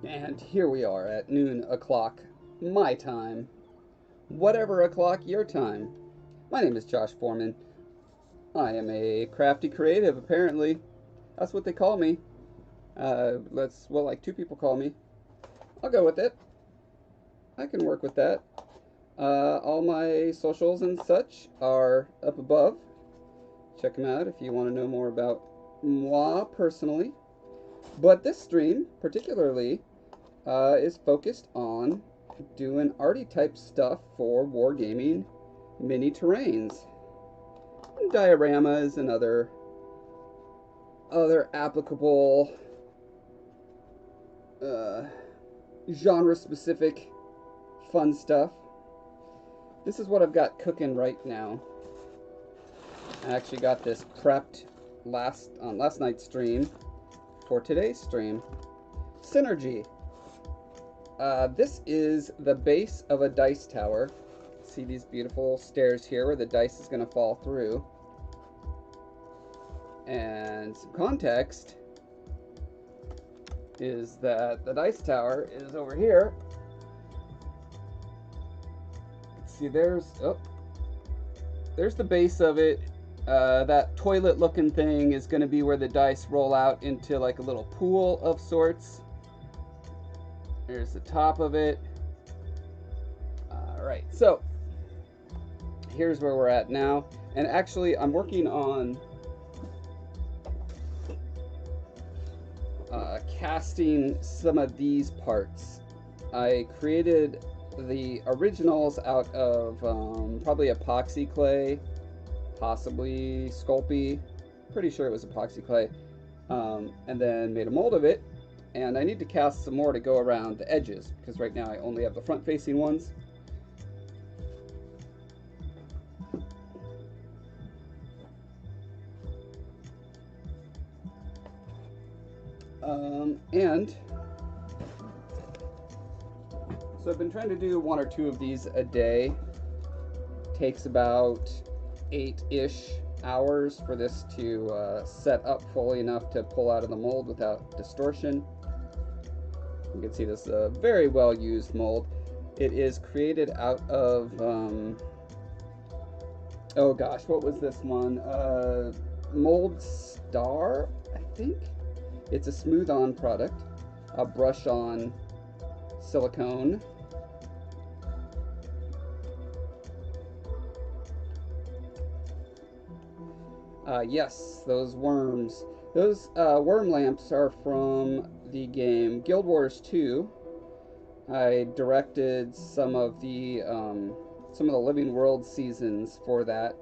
And here we are at noon o'clock, my time. Whatever o'clock your time. My name is Josh Foreman. I am a crafty creative, apparently. That's what they call me. Like two people call me. I'll go with it. I can work with that. All my socials and such are up above. Check them out if you want to know more about moi personally. But this stream, particularly, is focused on doing arty type stuff for wargaming mini terrains, and dioramas, and other applicable uh, genre specific fun stuff. This is what I've got cooking right now. I actually got this prepped last night's stream for today's stream. Synergy. This is the base of a dice tower. See these beautiful stairs here where the dice is going to fall through. And some context is that the dice tower is over here. See, there's the base of it. That toilet looking thing is going to be where the dice roll out into like a little pool of sorts. There's the top of it. Alright, so here's where we're at now. And actually, I'm working on casting some of these parts. I created the originals out of probably epoxy clay, possibly Sculpey. Pretty sure it was epoxy clay. And then made a mold of it. And I need to cast some more to go around the edges, because right now I only have the front-facing ones. And so I've been trying to do one or two of these a day. Takes about 8-ish hours for this to set up fully enough to pull out of the mold without distortion. You can see this is a very well used mold. It is created out of, oh gosh, what was this one? Mold Star, I think? It's a smooth on product, a brush on silicone. Yes, those worms. Those worm lamps are from the game Guild Wars 2. I directed some of the Living World seasons for that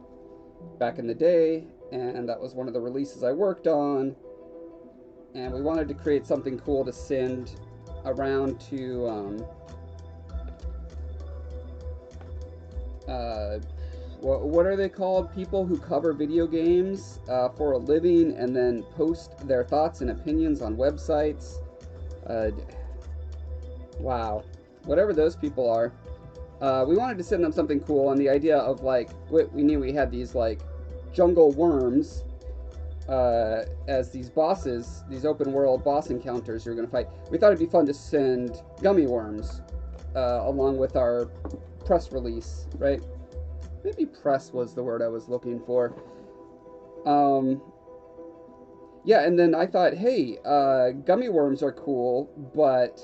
back in the day, and that was one of the releases I worked on. And we wanted to create something cool to send around to what are they called? People who cover video games for a living and then post their thoughts and opinions on websites. Wow. Whatever those people are. We wanted to send them something cool, and the idea of like, we knew we had these like jungle worms as these bosses, these open world boss encounters you're going to fight. We thought it'd be fun to send gummy worms along with our press release, right? Maybe press was the word I was looking for. Yeah, and then I thought, hey, gummy worms are cool, but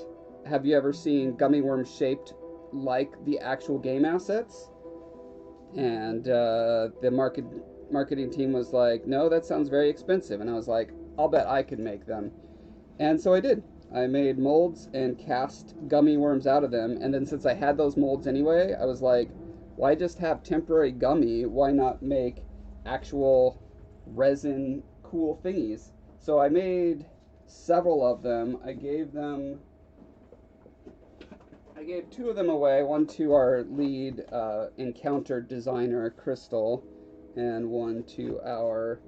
have you ever seen gummy worms shaped like the actual game assets? And the marketing team was like, no, that sounds very expensive. And I was like, I'll bet I could make them. And so I did. I made molds and cast gummy worms out of them. And then since I had those molds anyway, I was like, why just have temporary gummy? Why not make actual resin cool thingies? So I made several of them. I gave two of them away, one to our lead encounter designer, Crystal, and one to our,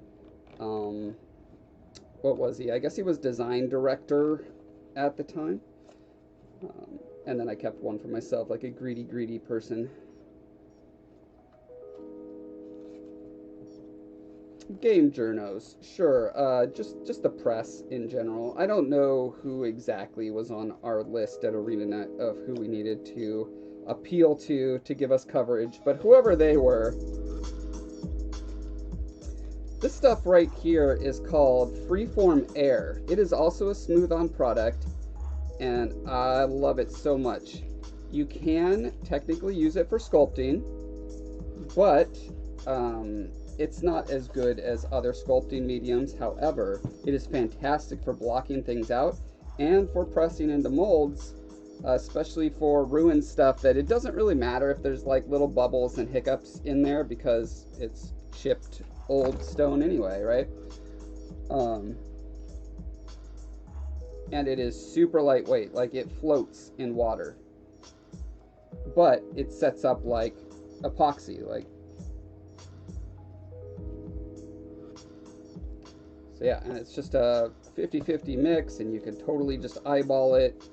what was he? I guess he was design director at the time. And then I kept one for myself, like a greedy person. Game journos, sure. Just the press in general. I don't know who exactly was on our list at ArenaNet of who we needed to appeal to give us coverage, but whoever they were, this stuff right here is called Freeform Air. It is also a smooth-on product, and I love it so much. You can technically use it for sculpting, but it's not as good as other sculpting mediums. However, it is fantastic for blocking things out and for pressing into molds, especially for ruined stuff that it doesn't really matter if there's like little bubbles and hiccups in there because it's chipped old stone anyway, right? And it is super lightweight, like it floats in water, but it sets up like epoxy, like. So yeah, and it's just a 50-50 mix, and you can totally just eyeball it.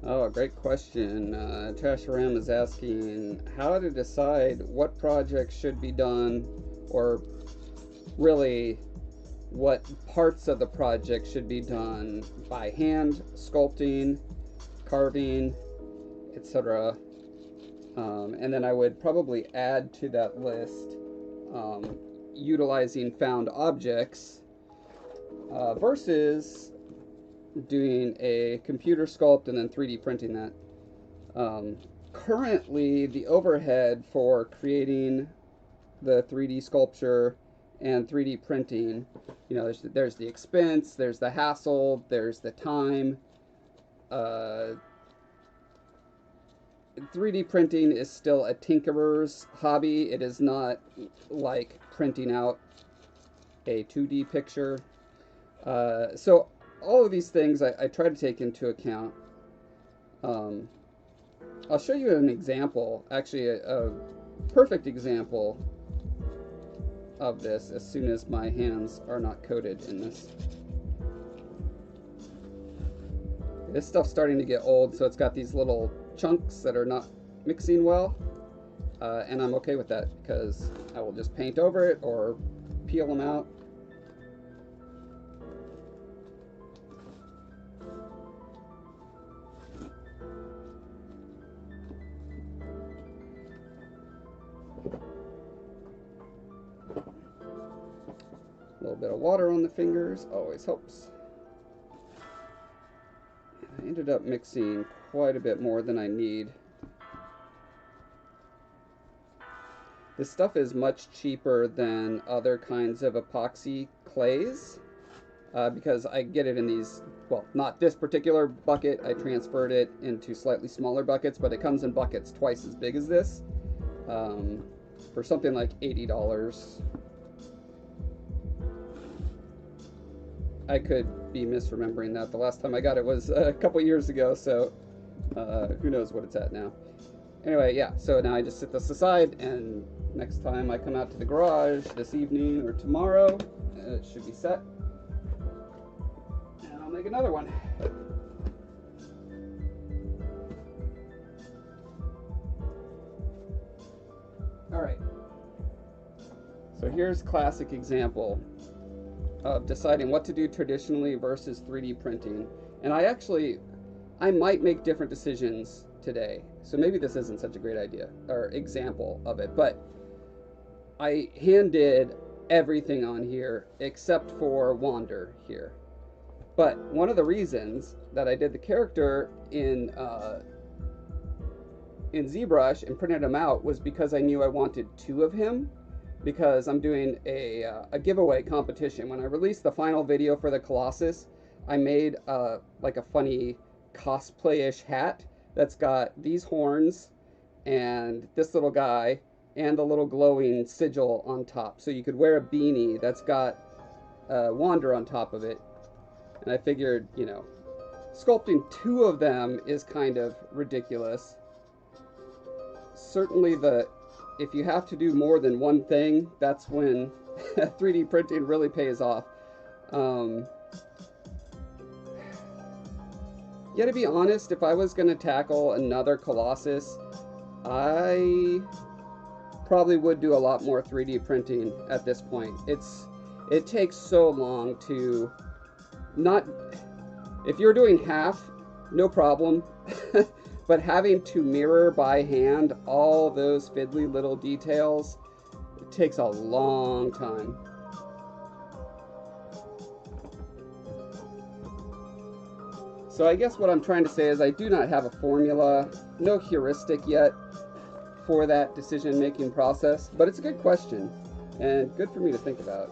Oh, great question. Trash Ram is asking how to decide what projects should be done, or really what parts of the project should be done by hand, sculpting, carving, etc. And then I would probably add to that list utilizing found objects versus doing a computer sculpt and then 3D printing that. Currently, the overhead for creating the 3D sculpture and 3D printing, you know, there's the expense, there's the hassle, there's the time. 3D printing is still a tinkerer's hobby. It is not like printing out a 2D picture. So all of these things I try to take into account. I'll show you an example, actually a perfect example of this as soon as my hands are not coated in this. This stuff's starting to get old, so it's got these little chunks that are not mixing well, and I'm okay with that because I will just paint over it or peel them out. A little bit of water on the fingers always helps. I ended up mixing quite a bit more than I need. This stuff is much cheaper than other kinds of epoxy clays because I get it in these, well, not this particular bucket. I transferred it into slightly smaller buckets, but it comes in buckets twice as big as this for something like $80. I could be misremembering that. The last time I got it was a couple years ago, so who knows what it's at now. Anyway, yeah, so now I just set this aside, and next time I come out to the garage this evening or tomorrow, it should be set. And I'll make another one. All right. So here's classic example of deciding what to do traditionally versus 3D printing. And I might make different decisions today. So maybe this isn't such a great idea or example of it, but I hand did everything on here except for Wander here. But one of the reasons that I did the character in ZBrush and printed him out was because I knew I wanted 2 of him, because I'm doing a giveaway competition. When I released the final video for the Colossus, I made like a funny cosplay-ish hat that's got these horns and this little guy and the little glowing sigil on top. So you could wear a beanie that's got Wander on top of it. And I figured, you know, Sculpting two of them is kind of ridiculous. Certainly if you have to do more than one thing, that's when 3D printing really pays off. Yeah, to be honest, if I was going to tackle another Colossus, I probably would do a lot more 3D printing at this point. It takes so long to not... If you're doing half, no problem. But having to mirror by hand all those fiddly little details, it takes a long time. So I guess what I'm trying to say is I do not have a formula, no heuristic yet for that decision-making process, but it's a good question and good for me to think about.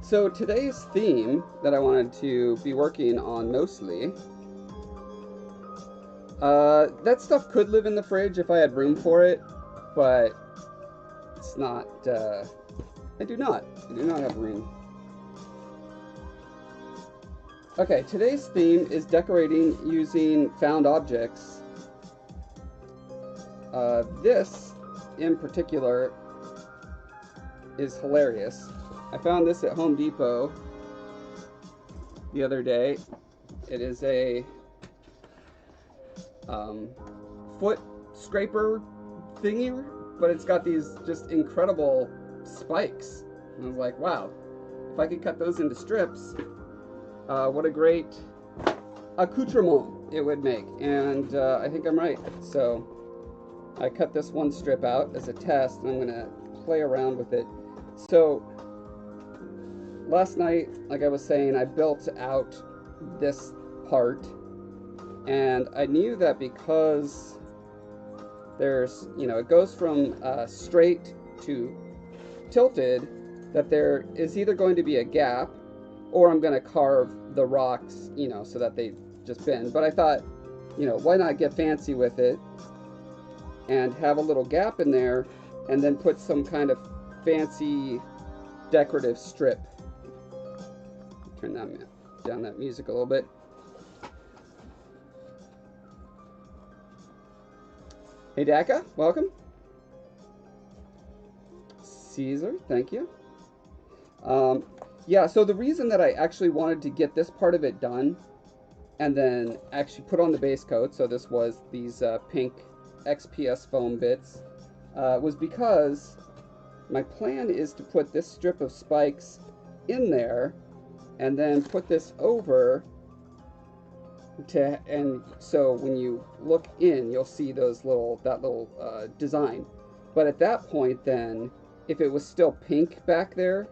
So today's theme that I wanted to be working on mostly, that stuff could live in the fridge if I had room for it, but it's not, I do not have room. Okay, today's theme is decorating using found objects. This, in particular, is hilarious. I found this at Home Depot the other day. It is a foot scraper thingy, but it's got these just incredible spikes. And I was like, wow, if I could cut those into strips, what a great accoutrement it would make. And I think I'm right. So I cut this one strip out as a test, and I'm going to play around with it. So last night, like I was saying, I built out this part, and I knew that because there's, it goes from straight to tilted, that there is either going to be a gap, or I'm going to carve the rocks, so that they just bend. But I thought, why not get fancy with it and have a little gap in there, and then put some kind of fancy decorative strip. Turn down that music a little bit. Hey Daka, welcome. Caesar, thank you. Yeah, so the reason that I actually wanted to get this part of it done and then actually put on the base coat, so this was these pink XPS foam bits, was because my plan is to put this strip of spikes in there and then put this over and so when you look in, you'll see that little design. But at that point then, if it was still pink back there,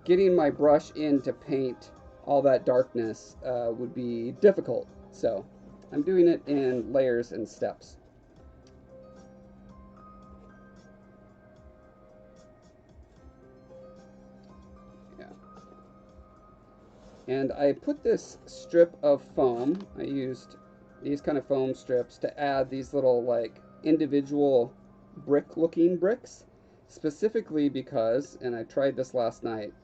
getting my brush in to paint all that darkness would be difficult. So I'm doing it in layers and steps. And I put this strip of foam, I used these kind of foam strips to add these little like individual brick-looking bricks, specifically because, and I tried this last night,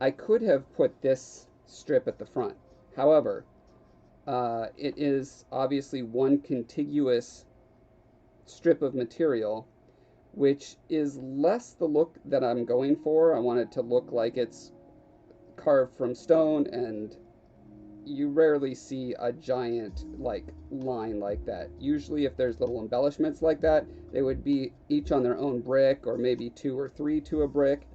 I could have put this strip at the front. However, it is obviously one contiguous strip of material, which is less the look that I'm going for. I want it to look like it's carved from stone, and you rarely see a giant line like that. Usually if there's little embellishments like that, they would be each on their own brick, or maybe 2 or 3 to a brick.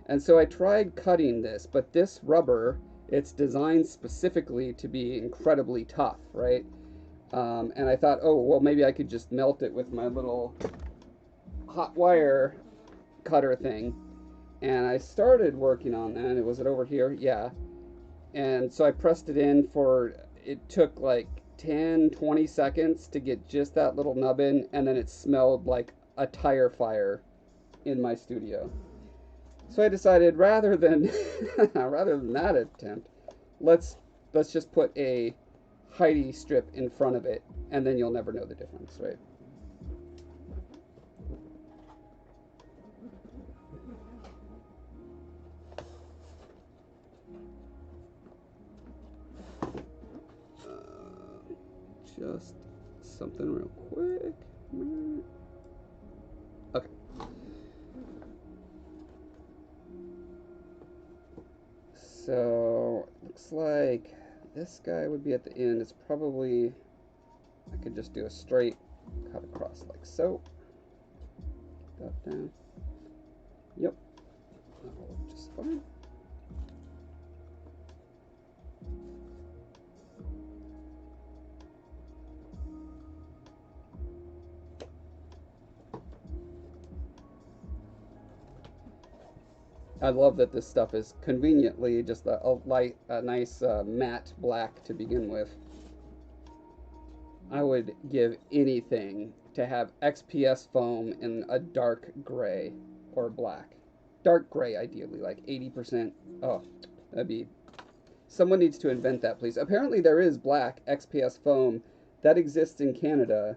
And so I tried cutting this, but this rubber, it's designed specifically to be incredibly tough, right? And I thought, oh well, maybe I could just melt it with my little hot wire cutter thing. And I started working on that. Was it over here? Yeah. And so I pressed it in it took like 10-20 seconds to get just that little nub in, and then it smelled like a tire fire in my studio. So I decided rather than that attempt, let's just put a Heidi strip in front of it, and then you'll never know the difference, right? adjust something real quick. Okay. So, looks like this guy would be at the end. It's probably, I could just do a straight cut across like so. That down. Yep. That'll work just fine. I love that this stuff is conveniently just a nice matte black to begin with. I would give anything to have XPS foam in a dark gray or black. Dark gray, ideally, like 80%. Oh, that'd be... Someone needs to invent that, please. Apparently there is black XPS foam that exists in Canada.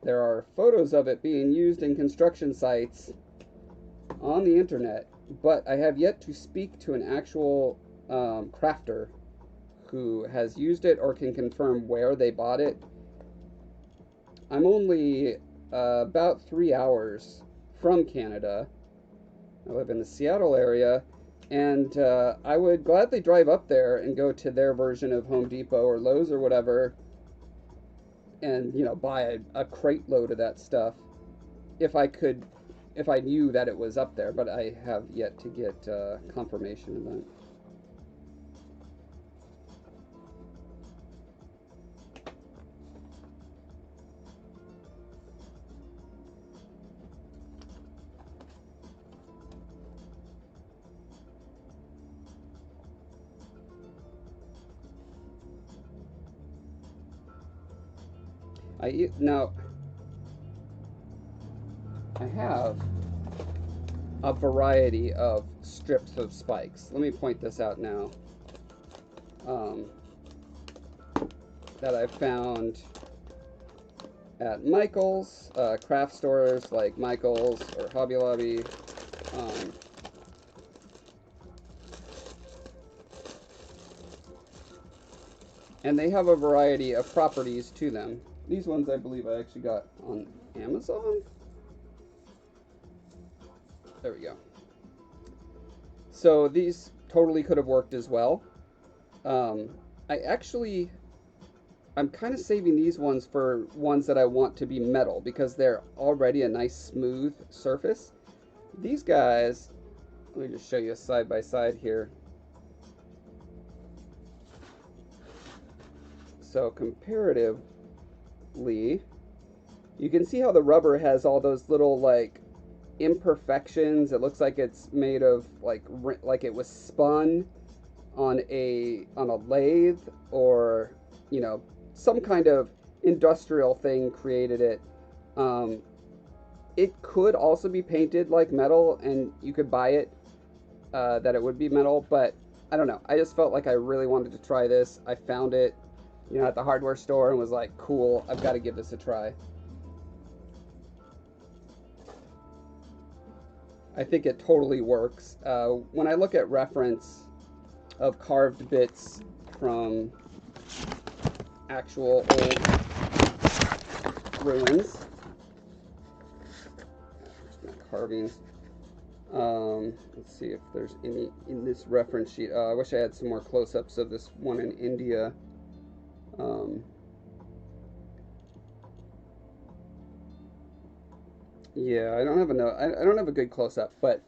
There are photos of it being used in construction sites on the internet, but I have yet to speak to an actual crafter who has used it or can confirm where they bought it. I'm only about 3 hours from Canada. I live in the Seattle area, and I would gladly drive up there and go to their version of Home Depot or Lowe's or whatever, and buy a crate load of that stuff if I knew that it was up there, but I have yet to get confirmation of that. Now, I have a variety of strips of spikes. Let me point this out now. That I found at Michael's, craft stores like Michael's or Hobby Lobby. And they have a variety of properties to them. These ones I believe I actually got on Amazon. There we go. So these totally could have worked as well. I'm kind of saving these ones for ones that I want to be metal because they're already a nice smooth surface. These guys, let me just show you a side by side here. So comparatively, you can see how the rubber has all those little like imperfections. It looks like it's made of like it was spun on a lathe, or some kind of industrial thing created it. It could also be painted like metal, and you could buy it that it would be metal, but I don't know. I just felt like I really wanted to try this. I found it at the hardware store and was like, cool, I've got to give this a try. I think it totally works. When I look at reference of carved bits from actual old ruins, carvings, let's see if there's any in this reference sheet. I wish I had some more close-ups of this one in India. Yeah, I don't have a good close-up, but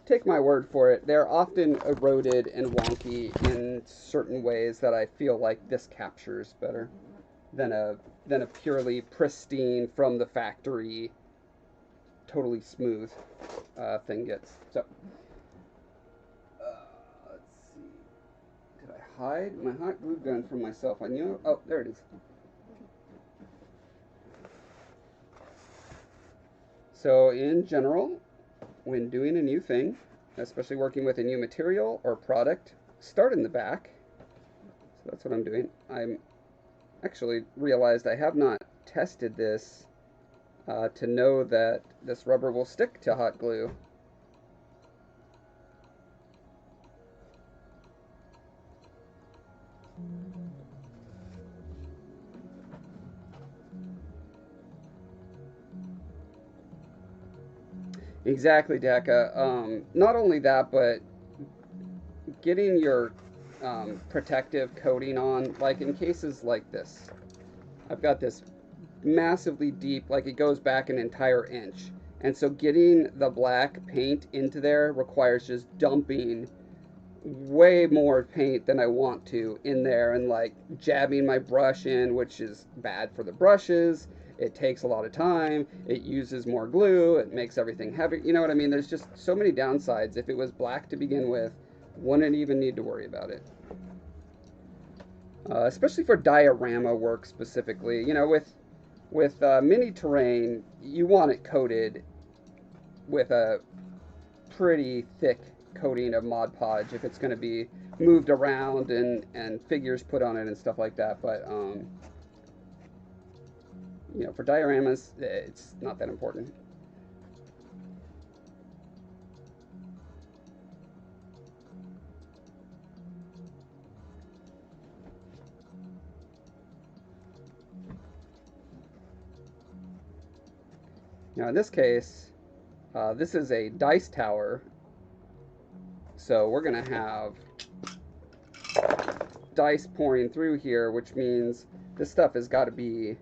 take my word for it, they're often eroded and wonky in certain ways that I feel like this captures better than a purely pristine from the factory, totally smooth thing gets. So let's see. Did I hide my hot glue gun from myself? I knew. Oh, there it is. So in general, when doing a new thing, especially working with a new material or product, start in the back. So that's what I'm doing. I'm actually realized I have not tested this to know that this rubber will stick to hot glue. Exactly, Deca. Not only that, but getting your protective coating on, like in cases like this. I've got this massively deep, like it goes back an entire inch. And so getting the black paint into there requires just dumping way more paint than I want to in there and like jabbing my brush in, which is bad for the brushes. It takes a lot of time. It uses more glue. It makes everything heavy. You know what I mean? There's just so many downsides. If it was black to begin with, wouldn't even need to worry about it. Especially for diorama work specifically. You know, with mini terrain, you want it coated with a pretty thick coating of Mod Podge if it's going to be moved around and figures put on it and stuff like that. But you know, for dioramas, it's not that important. Now in this case, this is a dice tower, so we're going to have dice pouring through here, which means this stuff has got to be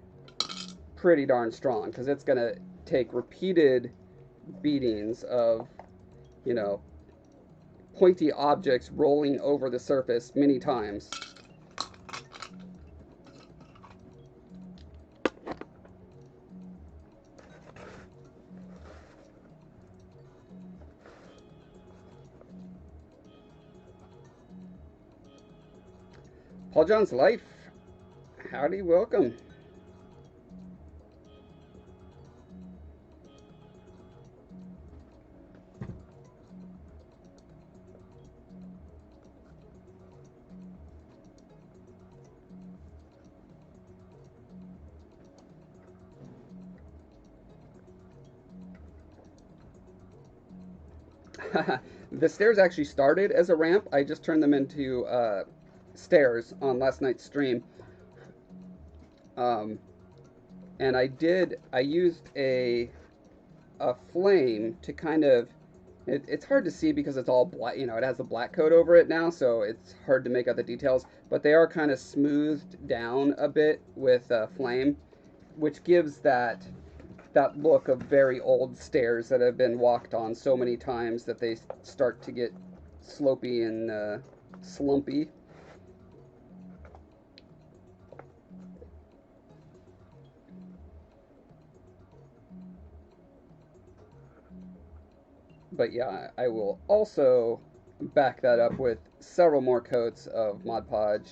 pretty darn strong because it's going to take repeated beatings of, you know, pointy objects rolling over the surface many times. Paul John's Life, howdy, welcome. The stairs actually started as a ramp. I just turned them into stairs on last night's stream. Um, and I used a flame to kind of, it's hard to see because it's all black, you know, it has the black coat over it now, so it's hard to make out the details, but they are kind of smoothed down a bit with flame, which gives that look of very old stairs that have been walked on so many times that they start to get slopey and slumpy. But yeah, I will also back that up with several more coats of Mod Podge.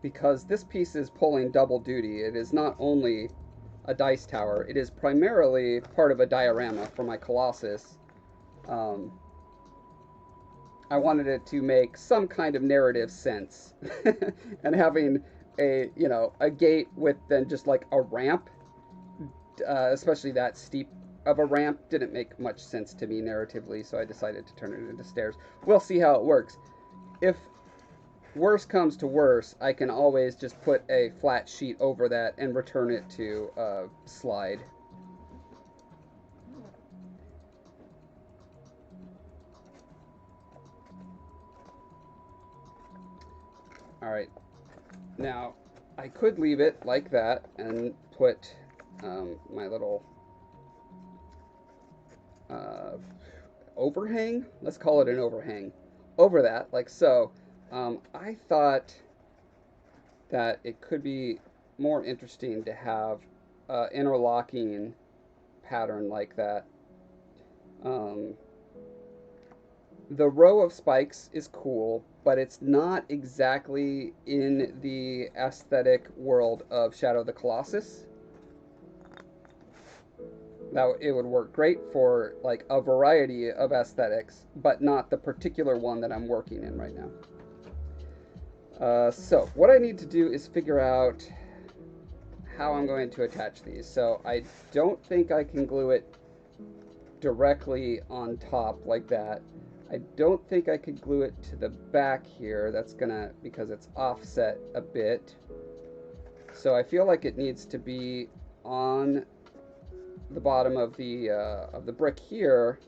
Because this piece is pulling double duty. It is not only a dice tower, it is primarily part of a diorama for my Colossus. Um, I wanted it to make some kind of narrative sense. And having a, you know, a gate with then just like a ramp, especially that steep of a ramp, didn't make much sense to me narratively, so I decided to turn it into stairs. We'll see how it works. If worse comes to worse, I can always just put a flat sheet over that and return it to slide. Alright, now I could leave it like that and put my little overhang, let's call it an overhang, over that, like so. I thought that it could be more interesting to have interlocking pattern like that. Um, the row of spikes is cool, but it's not exactly in the aesthetic world of Shadow of the Colossus. Now, it would work great for like a variety of aesthetics, but not the particular one that I'm working in right now. So what I need to do is figure out how I'm going to attach these. So I don't think I can glue it directly on top like that. I don't think I could glue it to the back here. That's gonna, because it's offset a bit. So I feel like it needs to be on the bottom of the brick here.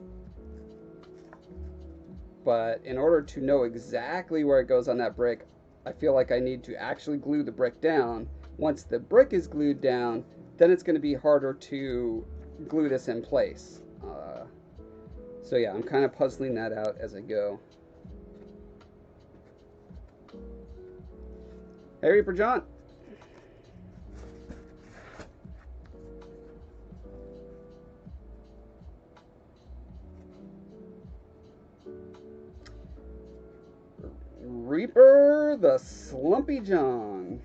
But in order to know exactly where it goes on that brick, I feel like I need to actually glue the brick down. Once the brick is glued down, then it's going to be harder to glue this in place. So yeah, I'm kind of puzzling that out as I go. Hey, Reaper John. Reaper the Slumpy John.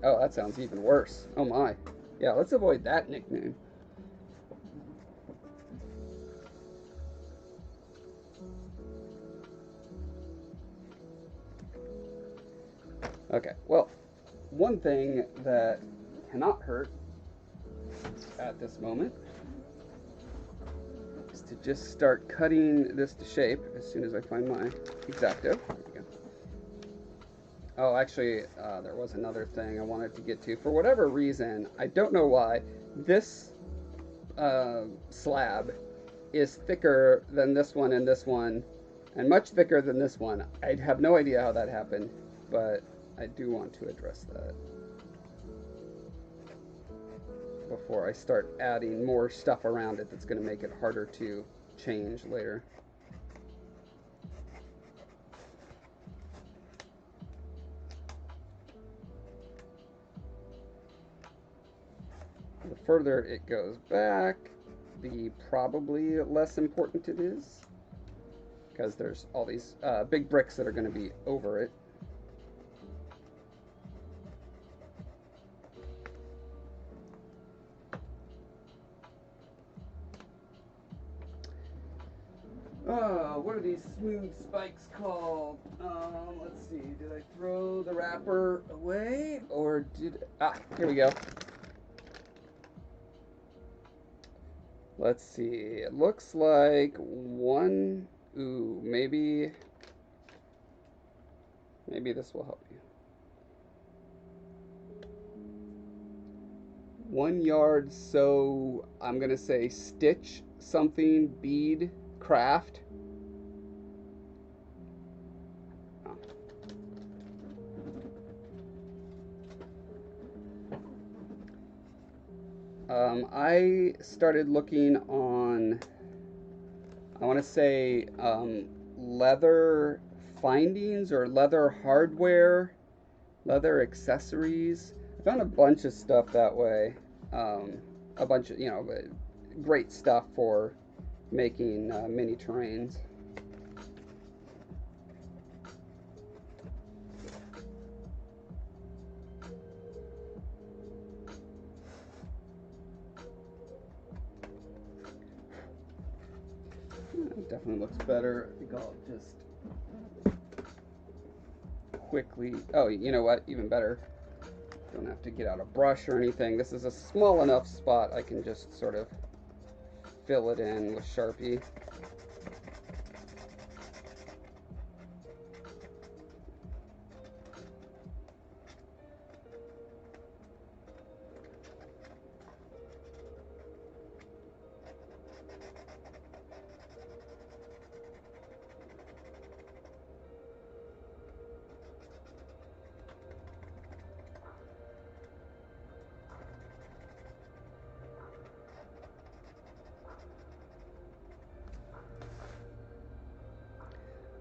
Oh, that sounds even worse. Oh my. Yeah, let's avoid that nickname. Okay, well, one thing that cannot hurt at this moment is to just start cutting this to shape as soon as I find my X-Acto. There we go. Oh, actually, there was another thing I wanted to get to. For whatever reason, I don't know why, this slab is thicker than this one and much thicker than this one. I have no idea how that happened, but I do want to address that before I start adding more stuff around it that's going to make it harder to change later. The further it goes back, the probably less important it is, because there's all these big bricks that are going to be over it. What are these smooth spikes called? Let's see, did I throw the wrapper away, or did... Ah, here we go. Let's see, it looks like one... Ooh, maybe this will help you. 1 yard, so I'm gonna say stitch something, bead, craft. I started looking on, I want to say, leather findings or leather hardware, leather accessories. I found a bunch of stuff that way. A bunch of, great stuff for making mini terrains. It definitely looks better. I think I'll just quickly, oh, you know what, even better. Don't have to get out a brush or anything. This is a small enough spot I can just sort of fill it in with Sharpie.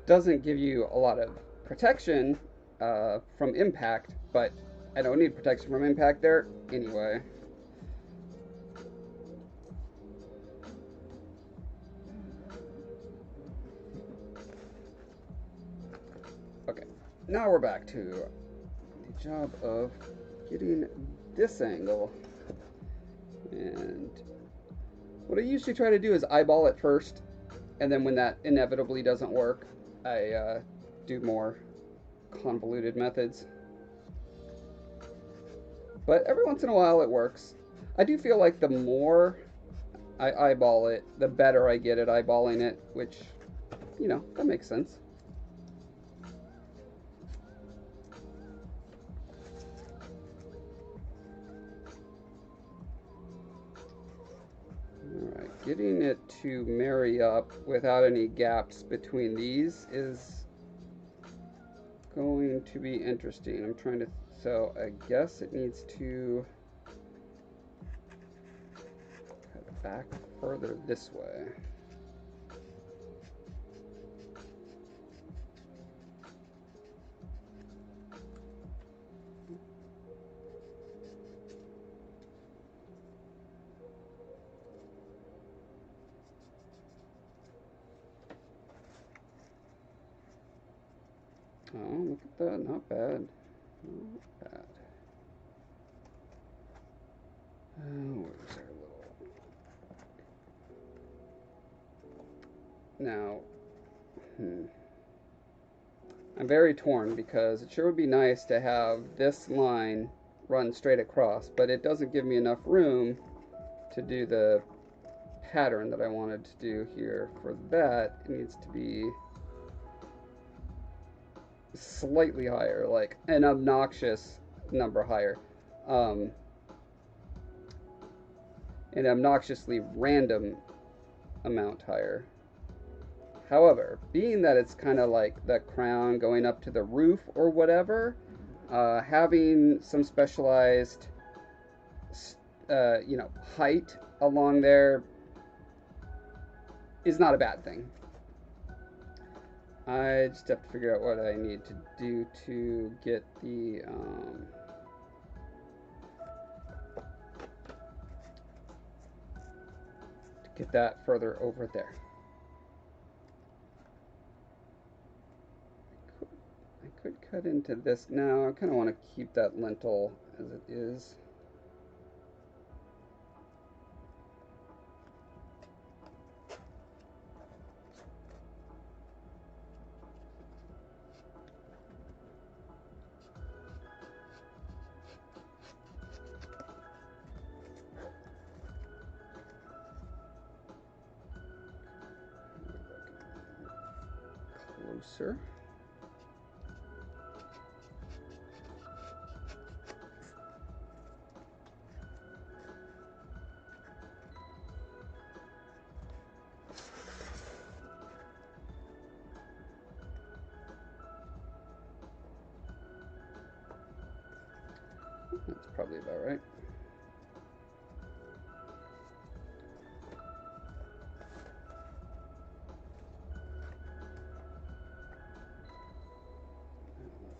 Doesn't give you a lot of protection from impact, but I don't need protection from impact there anyway. Okay, now we're back to the job of getting this angle. And what I usually try to do is eyeball it first, and then when that inevitably doesn't work, I do more convoluted methods. But every once in a while it works. I do feel like the more I eyeball it, the better I get at eyeballing it, which, you know, that makes sense. Alright, getting it to marry up without any gaps between these is going to be interesting. I'm trying to, so I guess it needs to cut it back further this way. Oh, look at that, not bad. Not bad. Where's our little... Now, I'm very torn because it sure would be nice to have this line run straight across, but it doesn't give me enough room to do the pattern that I wanted to do here. For that, it needs to be slightly higher, like an obnoxious number higher. An obnoxiously random amount higher. However, being that it's kind of like the crown going up to the roof or whatever, having some specialized, you know, height along there is not a bad thing. I just have to figure out what I need to do to get the get that further over there. I could cut into this now. I kind of want to keep that lintel as it is. Closer. That's probably about right.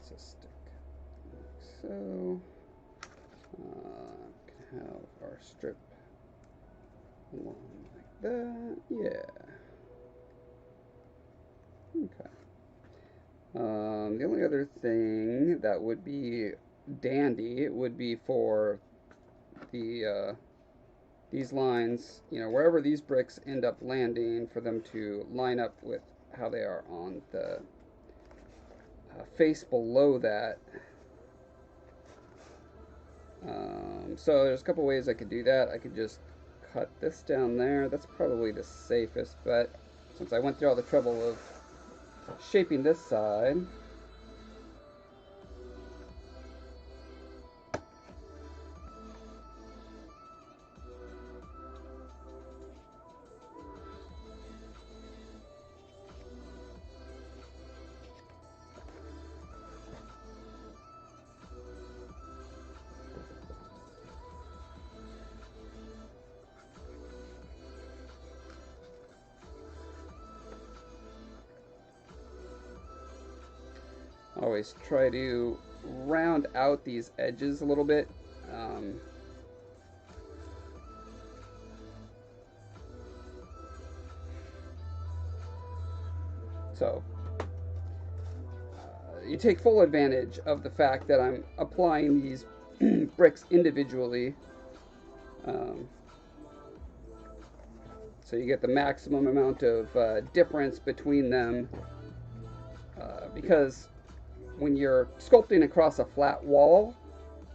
That's a stick. Like so. Can have our strip along like that. Yeah. Okay. The only other thing that would be dandy would be for the these lines, you know, wherever these bricks end up landing, for them to line up with how they are on the face below that. So there's a couple ways I could do that. I could just cut this down there. That's probably the safest bet, since I went through all the trouble of shaping this side. Always try to round out these edges a little bit. So you take full advantage of the fact that I'm applying these bricks individually. So you get the maximum amount of difference between them, because when you're sculpting across a flat wall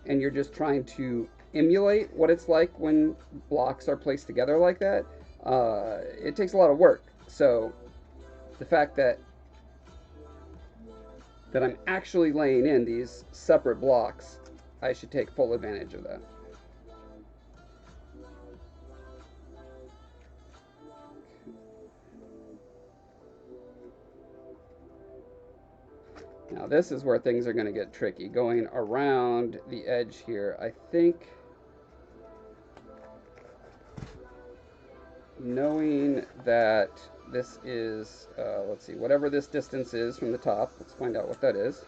and you're just trying to emulate what it's like when blocks are placed together like that, it takes a lot of work. So the fact that I'm actually laying in these separate blocks, I should take full advantage of that. Now this is where things are going to get tricky. Going around the edge here, I think knowing that this is, let's see, whatever this distance is from the top, let's find out what that is.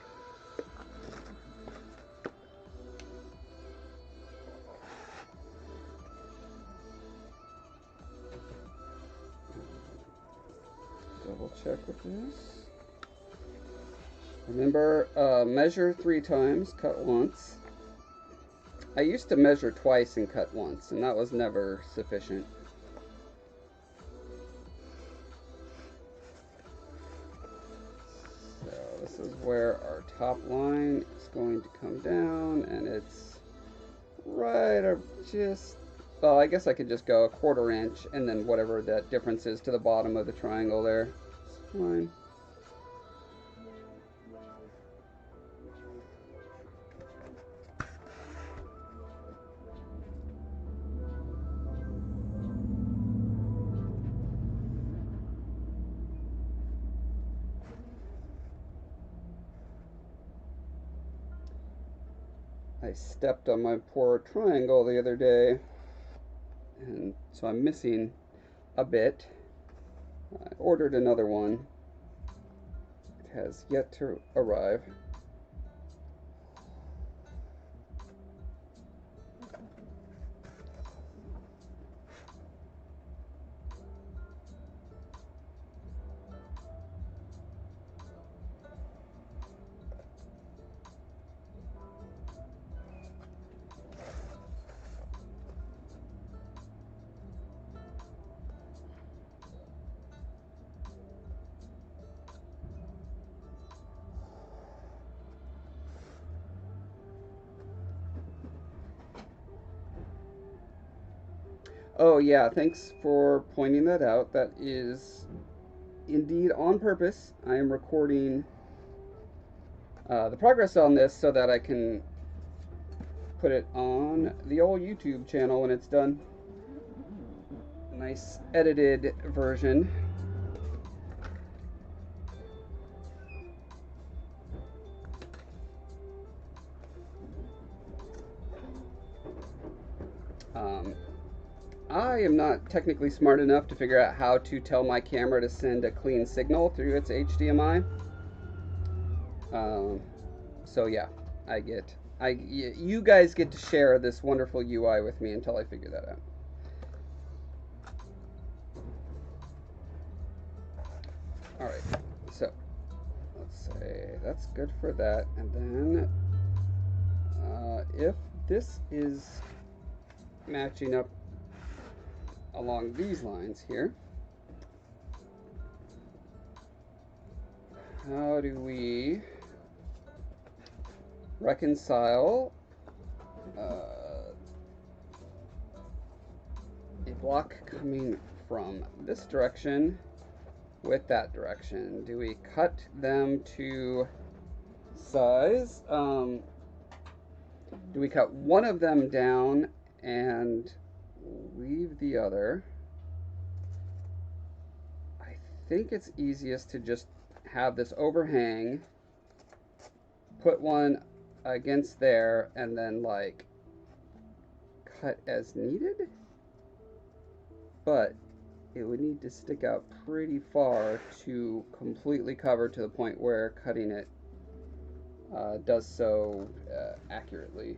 Double check with this. Remember, measure 3 times, cut once. I used to measure twice and cut once, and that was never sufficient. So this is where our top line is going to come down, and it's right or just, well, I guess I could just go 1/4 inch, and then whatever that difference is to the bottom of the triangle there. It's fine. I stepped on my poor triangle the other day, and so I'm missing a bit. I ordered another one. It has yet to arrive. Oh yeah, thanks for pointing that out. That is indeed on purpose. I am recording the progress on this so that I can put it on the old YouTube channel when it's done. Nice edited version. I am not technically smart enough to figure out how to tell my camera to send a clean signal through its HDMI. So yeah, you guys get to share this wonderful UI with me until I figure that out. All right, so let's say that's good for that, and then if this is matching up along these lines here, how do we reconcile a block coming from this direction with that direction? Do we cut them to size? Do we cut one of them down and leave the other? I think it's easiest to just have this overhang, put one against there, and then like cut as needed, but it would need to stick out pretty far to completely cover to the point where cutting it does so accurately.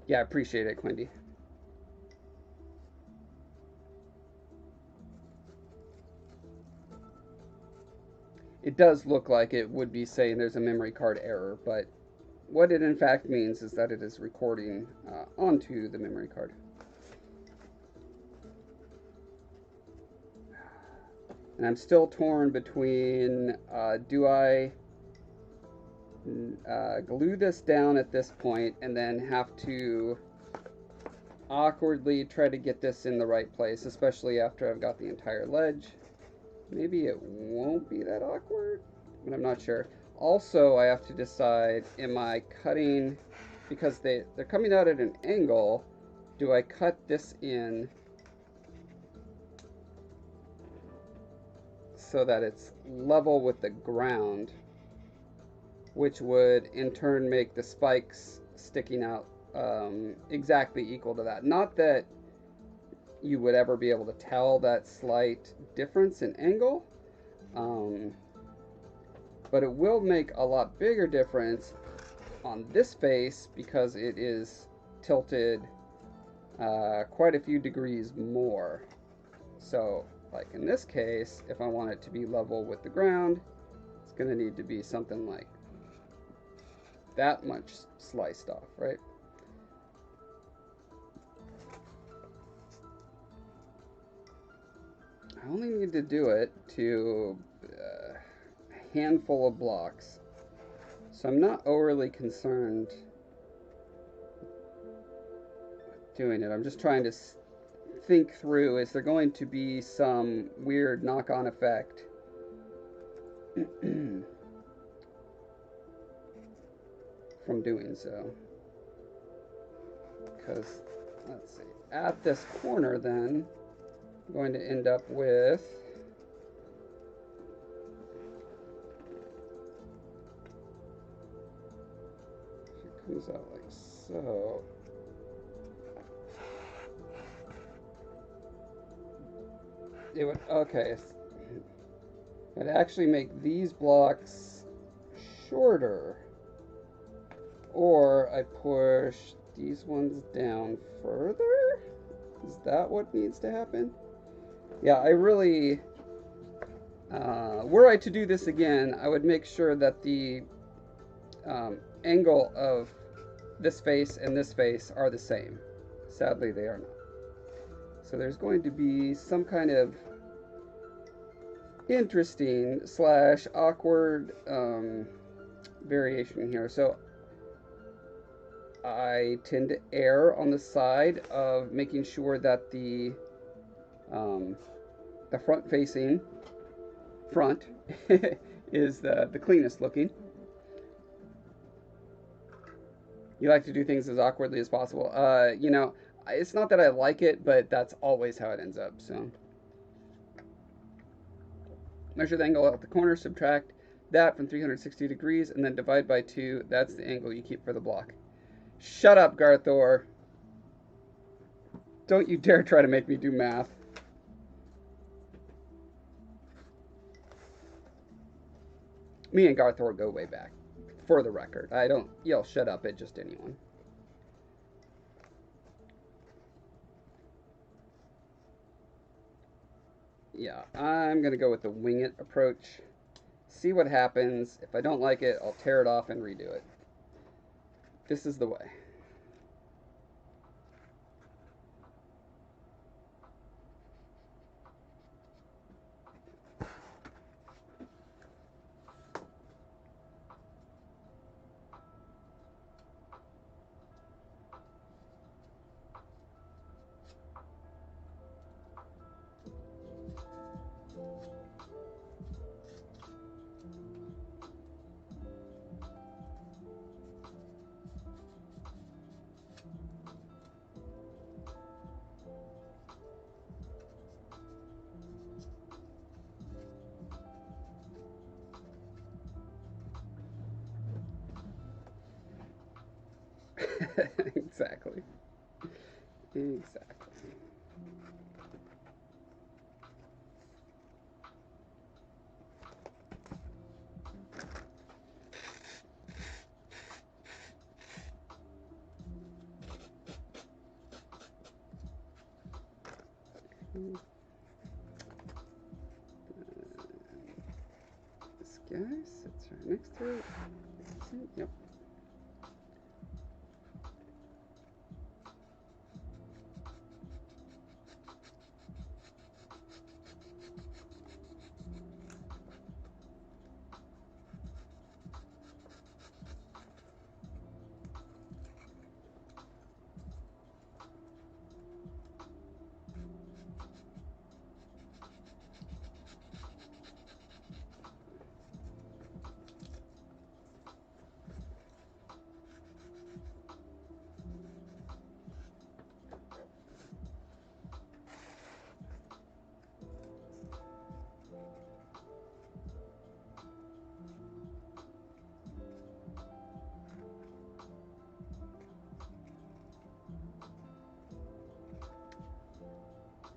Yeah, I appreciate it, Quindy. It does look like it would be saying there's a memory card error, but what it in fact means is that it is recording onto the memory card. And I'm still torn between do I glue this down at this point and then have to awkwardly try to get this in the right place, especially after I've got the entire ledge. Maybe it won't be that awkward, but I'm not sure. Also, I have to decide, am I cutting, because they're coming out at an angle, do I cut this in so that it's level with the ground, which would in turn make the spikes sticking out exactly equal to that. Not that you would ever be able to tell that slight difference in angle, but it will make a lot bigger difference on this face because it is tilted quite a few degrees more. So like in this case, if I want it to be level with the ground, it's going to need to be something like that much sliced off, right? I only need to do it to a handful of blocks, so I'm not overly concerned with doing it. I'm just trying to think through, is there going to be some weird knock-on effect from doing so? Because, let's see, at this corner then, I'm going to end up with it comes out like so. It would, okay, I'd actually make these blocks shorter, or I push these ones down further? Is that what needs to happen? Yeah, I really, were I to do this again, I would make sure that the angle of this face and this face are the same. Sadly, they are not. So there's going to be some kind of interesting slash awkward variation here. So I tend to err on the side of making sure that the front-facing front is the cleanest looking. You like to do things as awkwardly as possible. You know, it's not that I like it, but that's always how it ends up. So measure the angle at the corner, subtract that from 360 degrees, and then divide by 2. That's the angle you keep for the block. Shut up, Garthor. Don't you dare try to make me do math. Me and Garthor go way back, for the record. I don't yell shut up at just anyone. Yeah, I'm going to go with the wing it approach. See what happens. If I don't like it, I'll tear it off and redo it. This is the way. Exactly. Exactly. This guy sits right next to it. Yep.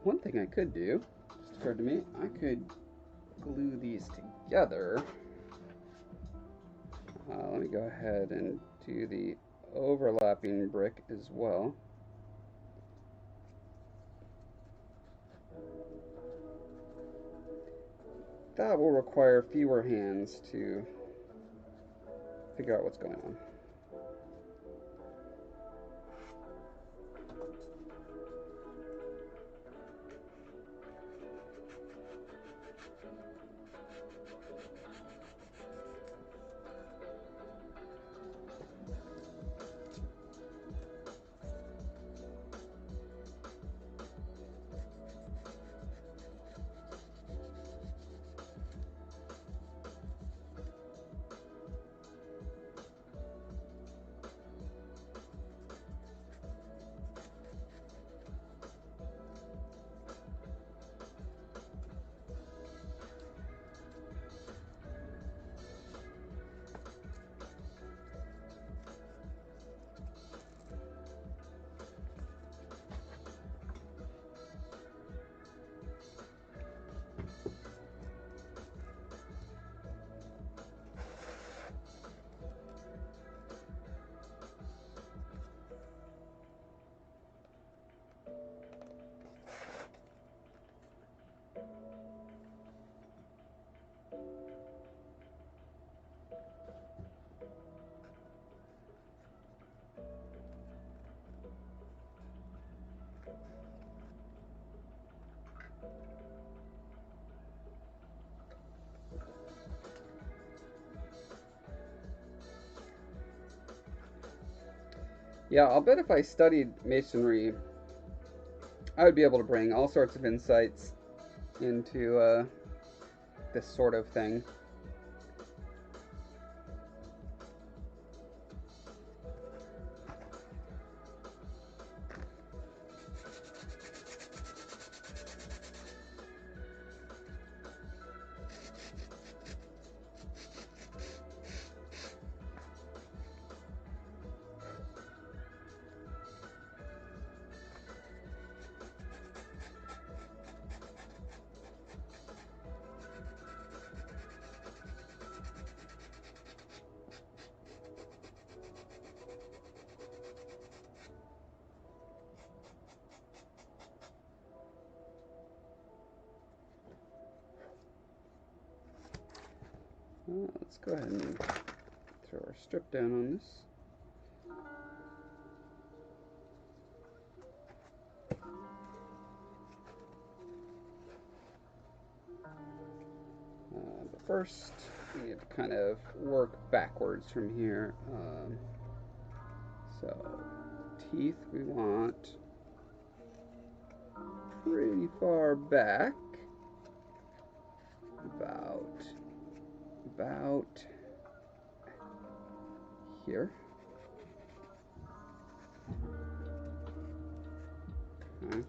One thing I could do, just occurred to me, I could glue these together. Let me go ahead and do the overlapping brick as well. That will require fewer hands to figure out what's going on. Yeah, I'll bet if I studied masonry, I would be able to bring all sorts of insights into this sort of thing. Let's go ahead and throw our strip down on this. But first, we need to kind of work backwards from here. So, teeth we want pretty far back, about here. Okay.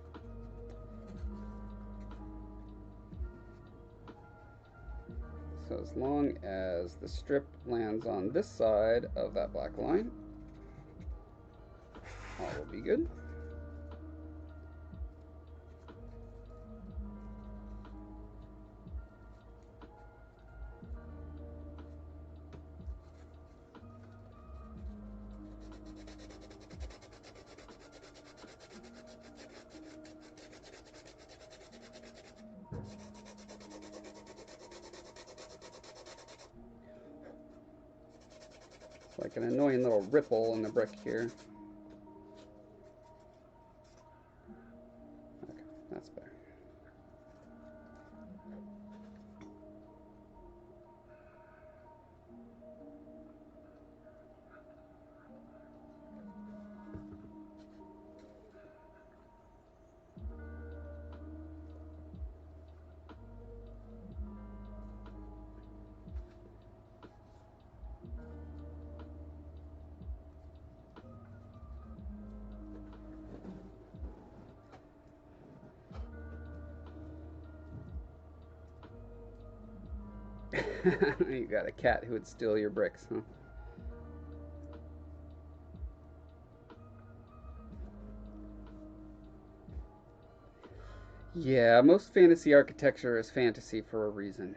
So as long as the strip lands on this side of that black line, all will be good. It's like an annoying little ripple in the brick here. Okay, that's better. You got a cat who would steal your bricks, huh? Yeah, most fantasy architecture is fantasy for a reason.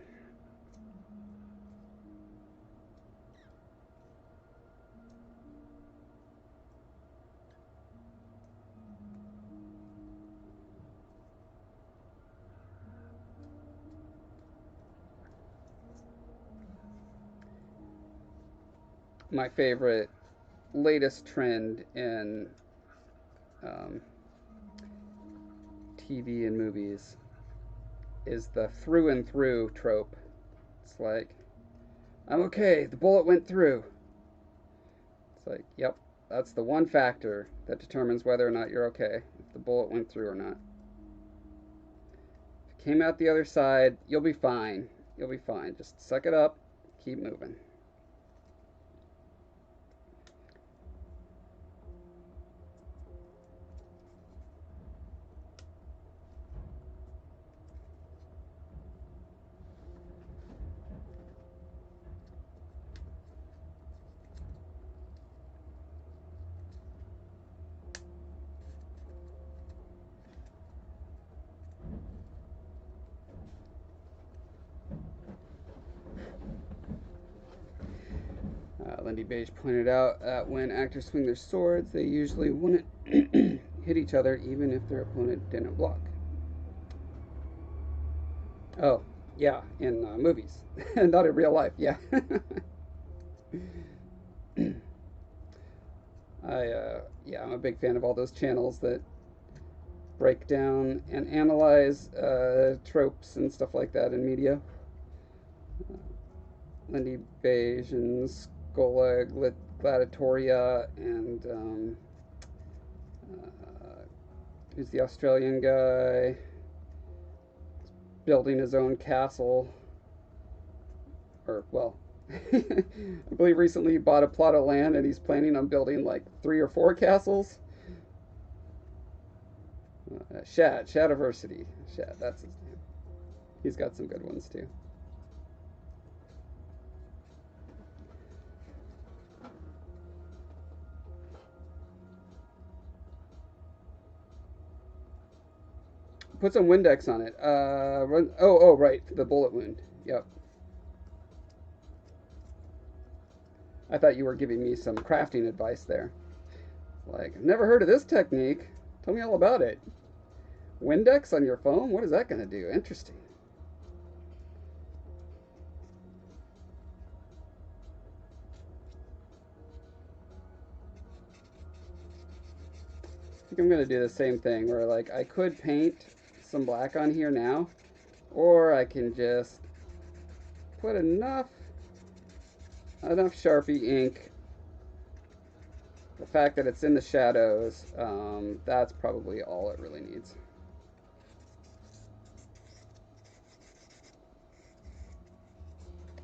My favorite latest trend in um, TV and movies is the through and through trope. It's like, I'm okay, the bullet went through. It's like, yep, that's the one factor that determines whether or not you're okay, if the bullet went through or not. If it came out the other side, you'll be fine. You'll be fine. Just suck it up, keep moving. Lindy Beige pointed out that when actors swing their swords, they usually wouldn't hit each other even if their opponent didn't block. Oh, yeah, in movies, not in real life. Yeah. Yeah, I'm a big fan of all those channels that break down and analyze tropes and stuff like that in media. Lindy Beige and Scola Gladiatoria and who's the Australian guy building his own castle, or well, I believe recently he bought a plot of land and he's planning on building like 3 or 4 castles. Shadiversity. Shad, that's his name. He's got some good ones too. Put some Windex on it. Right, the bullet wound. Yep. I thought you were giving me some crafting advice there. Like, I've never heard of this technique. Tell me all about it. Windex on your phone? What is that going to do? Interesting. I think I'm going to do the same thing where, like, I could paint some black on here now, or I can just put enough Sharpie ink. The fact that it's in the shadows, that's probably all it really needs.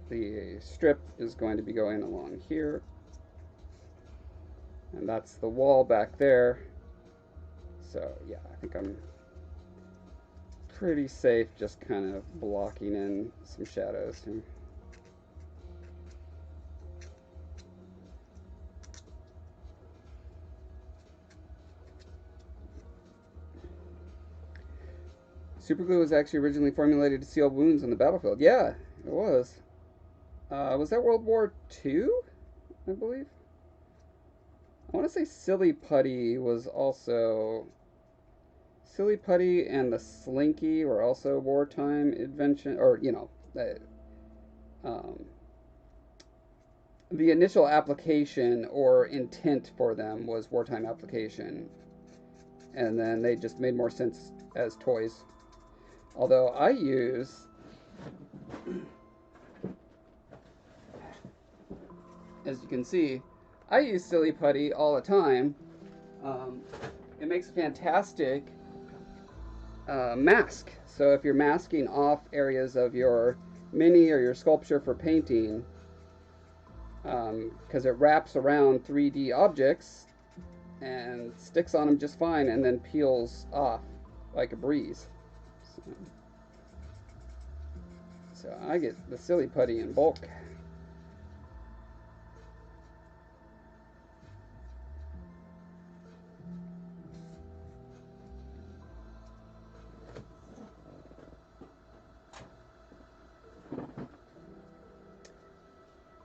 The strip is going to be going along here, and that's the wall back there. So yeah, I think I'm pretty safe just kind of blocking in some shadows here. Superglue was actually originally formulated to seal wounds on the battlefield. Yeah, it was. Was that World War II? I believe. I want to say Silly Putty was also. Silly Putty and the Slinky were also wartime invention, or um, the initial application or intent for them was wartime application, and then they just made more sense as toys. Although I use, as you can see, I use Silly Putty all the time. Um, it makes a fantastic mask. So if you're masking off areas of your mini or your sculpture for painting, because it wraps around 3D objects and sticks on them just fine and then peels off like a breeze. So I get the Silly Putty in bulk.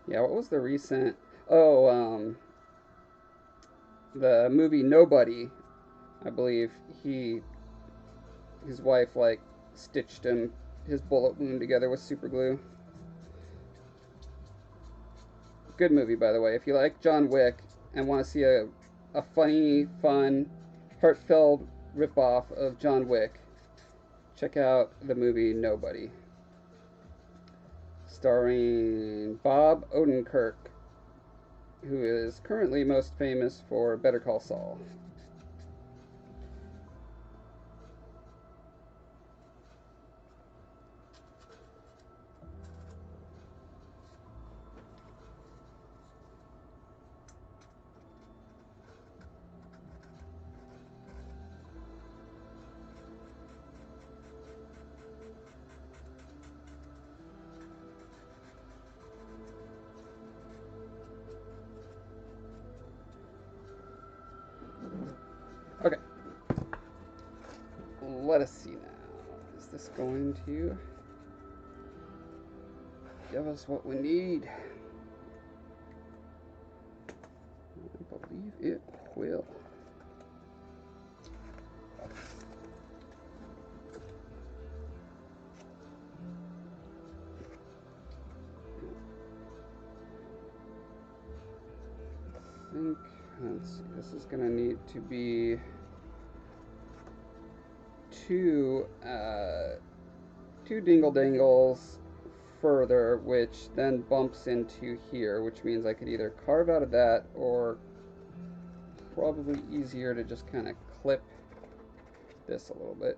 Yeah, what was the recent? Oh, the movie Nobody. I believe his wife like stitched his bullet wound together with super glue. Good movie, by the way. If you like John Wick and want to see a funny, fun, heartfelt ripoff of John Wick, check out the movie Nobody, starring Bob Odenkirk, who is currently most famous for Better Call Saul. Okay, let us see now. Is this going to give us what we need? I believe it will. I think, let's see, this is going to need to be two dingle dangles further, which then bumps into here, which means I could either carve out of that or probably easier to just kind of clip this a little bit.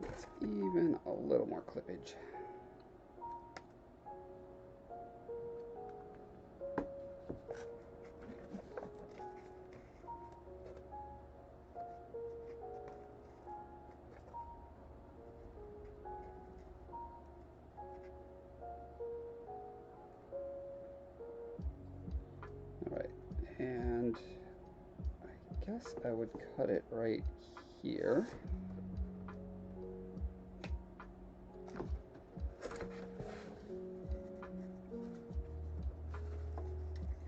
It's even a little more clippage. Alright, and I guess I would cut it right here.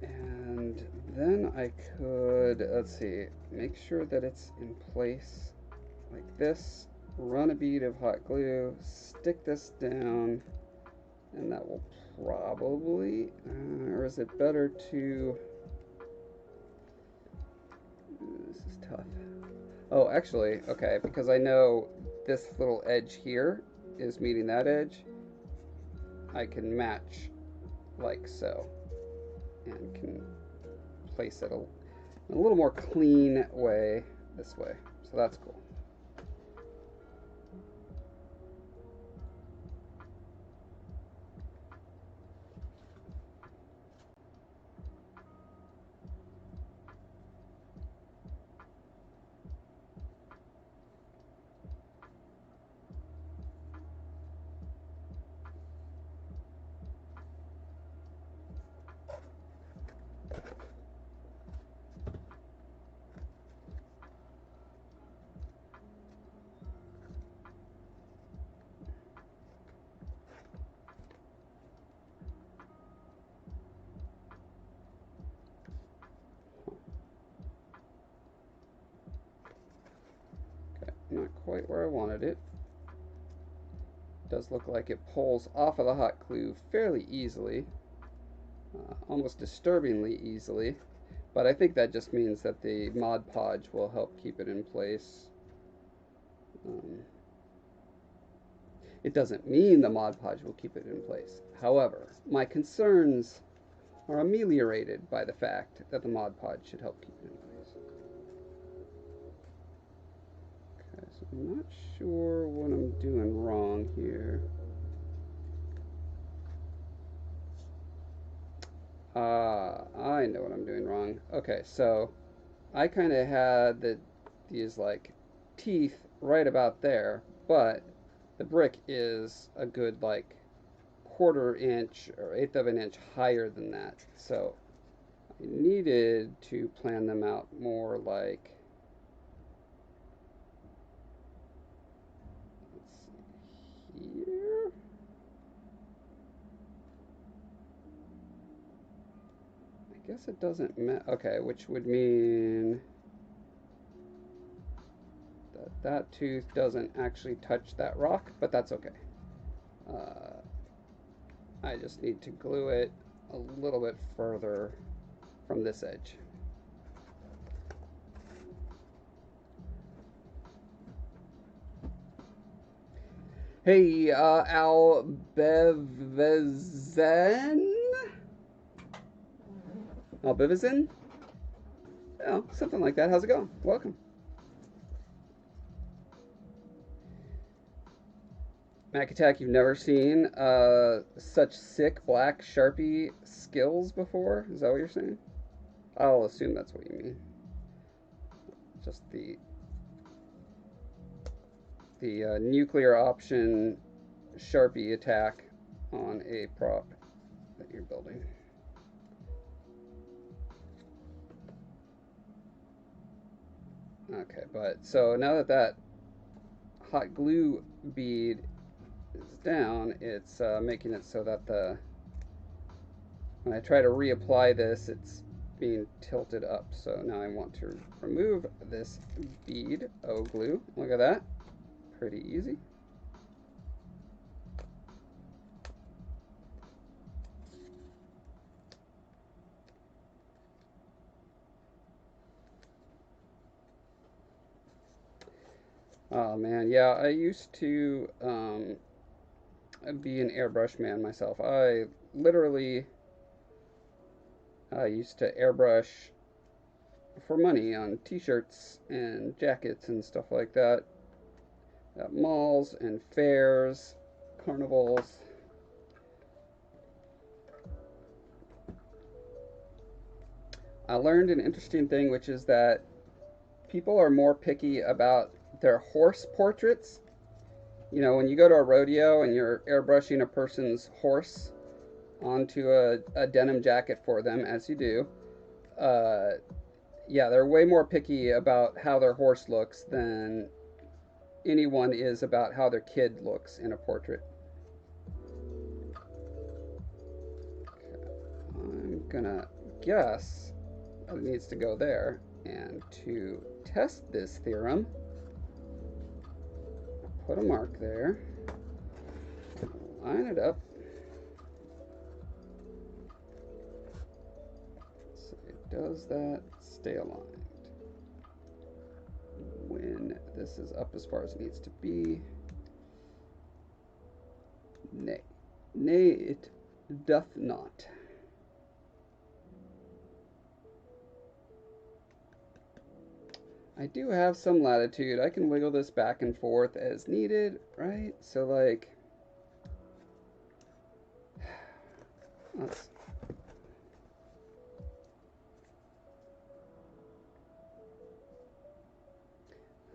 And then I could, let's see, make sure that it's in place like this, run a bead of hot glue, stick this down, and that will probably, or is it better to, this is tough. Oh, actually, okay, because I know this little edge here is meeting that edge, I can match like so, and can place it in a little more clean way this way, so that's cool. Not quite where I wanted it. Does look like it pulls off of the hot glue fairly easily, almost disturbingly easily, but I think that just means that the Mod Podge will help keep it in place. It doesn't mean the Mod Podge will keep it in place. However, my concerns are ameliorated by the fact that the Mod Podge should help keep it in place. Okay, so I'm not sure what I'm doing wrong here. I know what I'm doing wrong. Okay, so I kind of had these like teeth right about there, but the brick is a good like 1/4 inch or 1/8 of an inch higher than that. So I needed to plan them out more like, let's see here. I guess it doesn't matter. Okay, which would mean that that tooth doesn't actually touch that rock, but that's okay. I just need to glue it a little bit further from this edge. Hey, Al Bevezen? Al Bevezen? Oh, something like that. How's it going? Welcome. Mac Attack, you've never seen such sick black Sharpie skills before? Is that what you're saying? I'll assume that's what you mean. Just the nuclear option Sharpie attack on a prop that you're building. Okay, but so now that that hot glue bead is down, it's making it so that when I try to reapply this, it's being tilted up. So now I want to remove this bead. Oh, glue. Look at that. Pretty easy. Oh man, yeah, I used to be an airbrush man myself. I literally used to airbrush for money on t-shirts and jackets and stuff like that at malls and fairs, carnivals. I learned an interesting thing, which is that people are more picky about their horse portraits. You know, when you go to a rodeo and you're airbrushing a person's horse onto a denim jacket for them, as you do, yeah, they're way more picky about how their horse looks than anyone is about how their kid looks in a portrait. Okay, I'm gonna guess that it needs to go there. And to test this theorem, put a mark there, line it up. So it does that, stay aligned. When this is up as far as it needs to be, nay, it doth not. I do have some latitude. I can wiggle this back and forth as needed, right? So like, let's,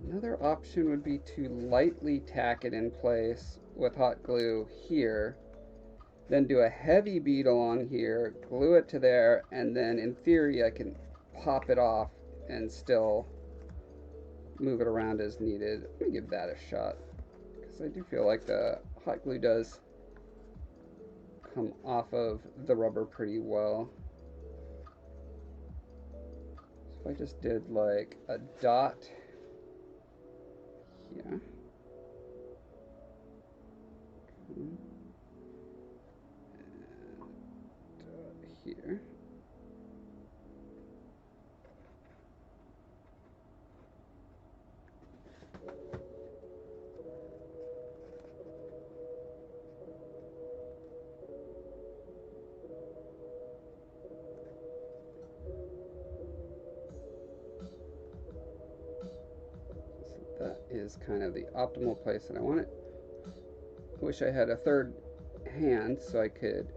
another option would be to lightly tack it in place with hot glue here, then do a heavy bead along here, glue it to there, and then in theory I can pop it off and still move it around as needed. Let me give that a shot, because I do feel like the hot glue does come off of the rubber pretty well. So if I just did like a dot here, and here. That is kind of the optimal place that I want it. I wish I had a third hand so I could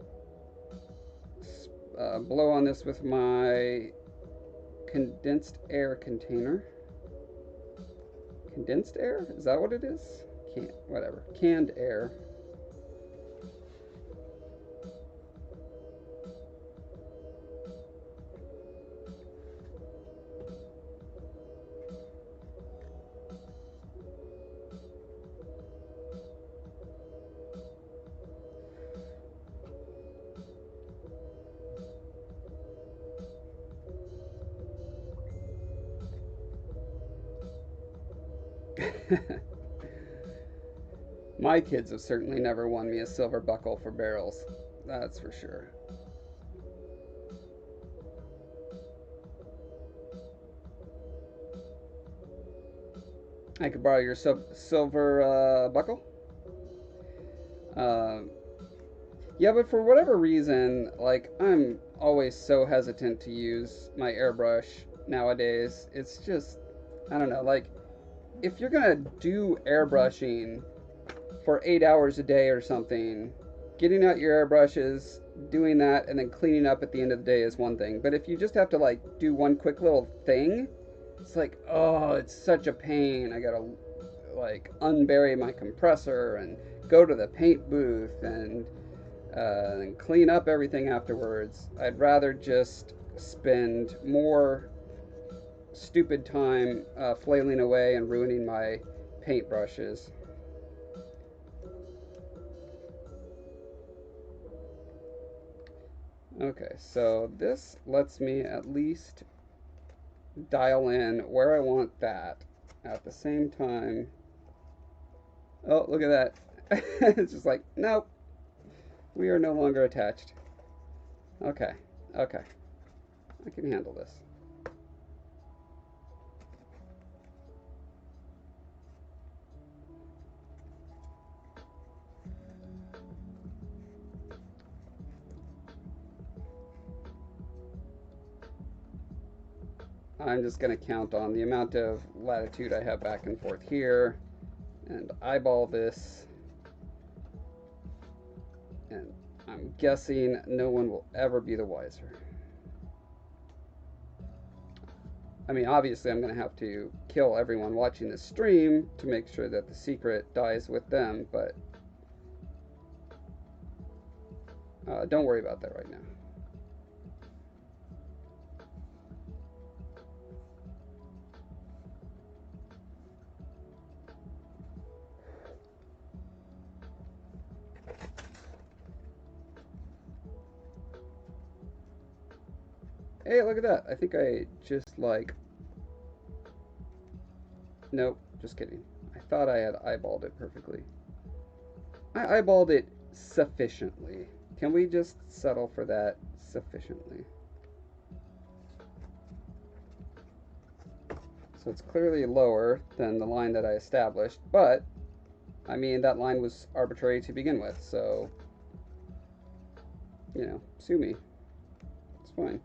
blow on this with my condensed air container. Condensed air? Is that what it is? canned air. My kids have certainly never won me a silver buckle for barrels. That's for sure. I could borrow your silver buckle? Uh, yeah, but for whatever reason, like, I'm always so hesitant to use my airbrush nowadays. It's just, I don't know, like, if you're gonna do airbrushing for 8 hours a day or something, getting out your airbrushes, doing that, and then cleaning up at the end of the day is one thing. But if you just have to, like, do one quick little thing, it's like, oh, it's such a pain. I gotta, like, unbury my compressor and go to the paint booth and clean up everything afterwards. I'd rather just spend more stupid time flailing away and ruining my paintbrushes. Okay, so this lets me at least dial in where I want that at the same time. Oh, look at that. It's just like, nope, we are no longer attached. Okay, okay, I can handle this. I'm just going to count on the amount of latitude I have back and forth here and eyeball this. And I'm guessing no one will ever be the wiser. I mean, obviously, I'm going to have to kill everyone watching this stream to make sure that the secret dies with them, but don't worry about that right now. Hey, look at that. I think I just, like... Nope, just kidding. I thought I had eyeballed it perfectly. I eyeballed it sufficiently. Can we just settle for that sufficiently? So it's clearly lower than the line that I established, but, I mean, that line was arbitrary to begin with, so, you know, sue me. It's fine.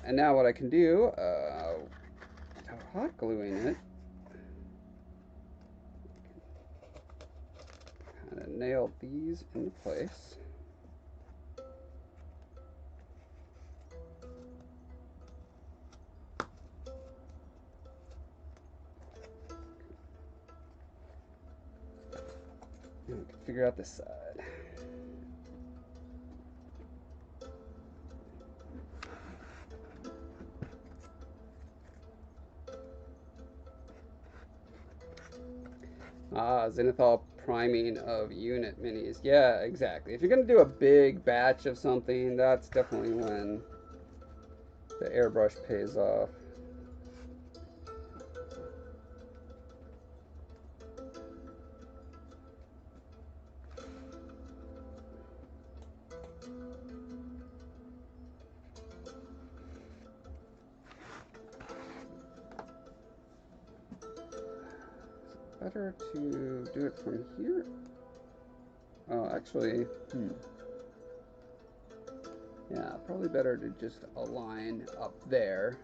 And now what I can do, without hot gluing it, kind of nail these into place. And we can figure out this side. Zenithal priming of unit minis. Yeah, exactly. If you're going to do a big batch of something, that's definitely when the airbrush pays off. Better to do it from here? Oh, actually, yeah, probably better to just align up there.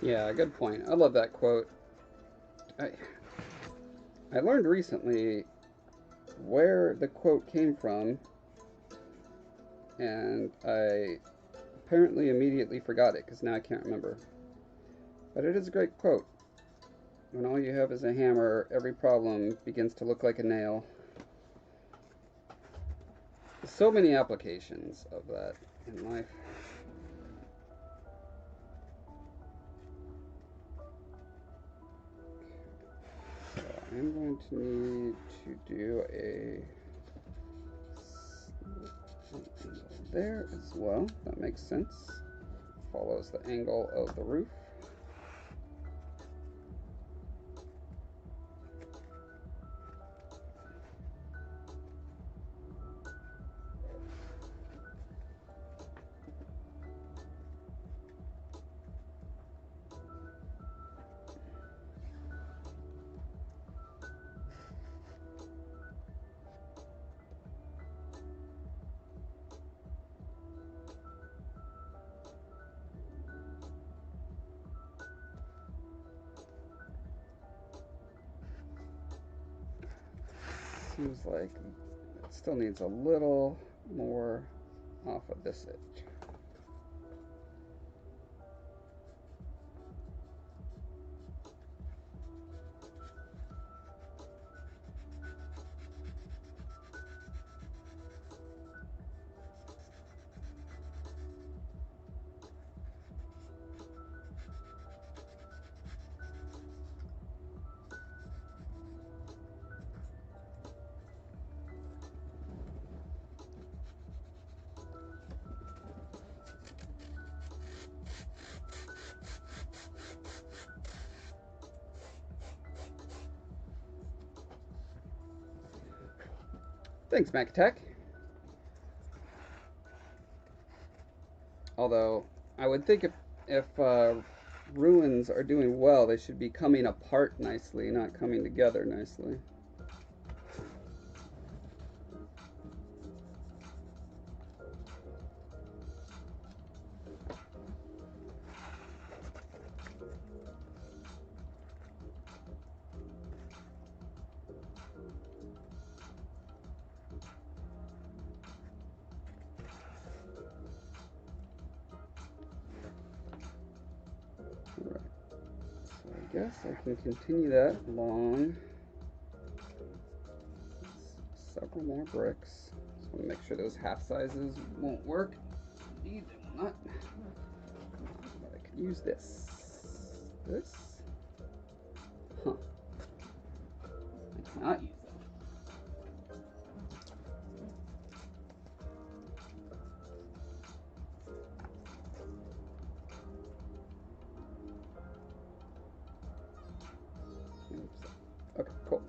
Yeah, good point. I love that quote. I, I learned recently where the quote came from, and I apparently immediately forgot it because now I can't remember. But it is a great quote. When all you have is a hammer, every problem begins to look like a nail. So many applications of that in life. So I'm going to need to do a angle there as well. That makes sense. Follows the angle of the roof. Seems like it still needs a little more off of this edge. Thanks, MacAttack. Although, I would think if ruins are doing well, they should be coming apart nicely, not coming together nicely. Alright, so I guess I can continue that along several more bricks. Just want to make sure those half sizes won't work. Indeed, they will not. But I could use this. This? Huh. I cannot use that. Oops. Okay, cool.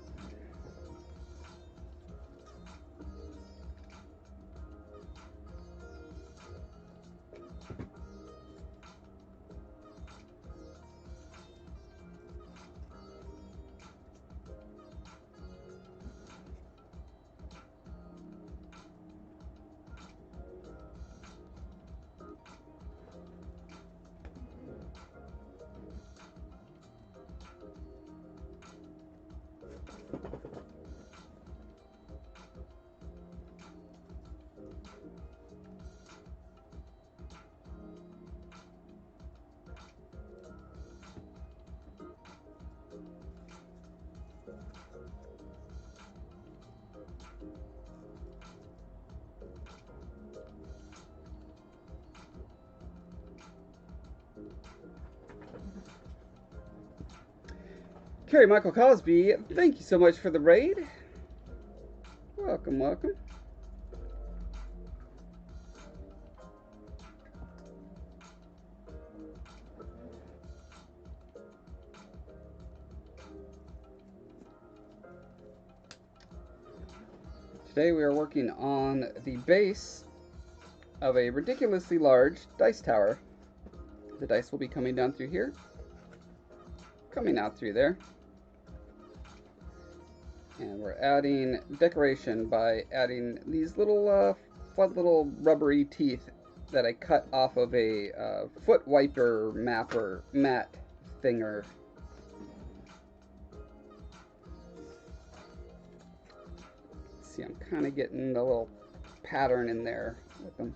Carrie Michael Cosby, thank you so much for the raid. Welcome, welcome. Today we are working on the base of a ridiculously large dice tower. The dice will be coming down through here, coming out through there. And we're adding decoration by adding these little fun little rubbery teeth that I cut off of a foot wiper mat thinger. See, I'm kind of getting the little pattern in there with them.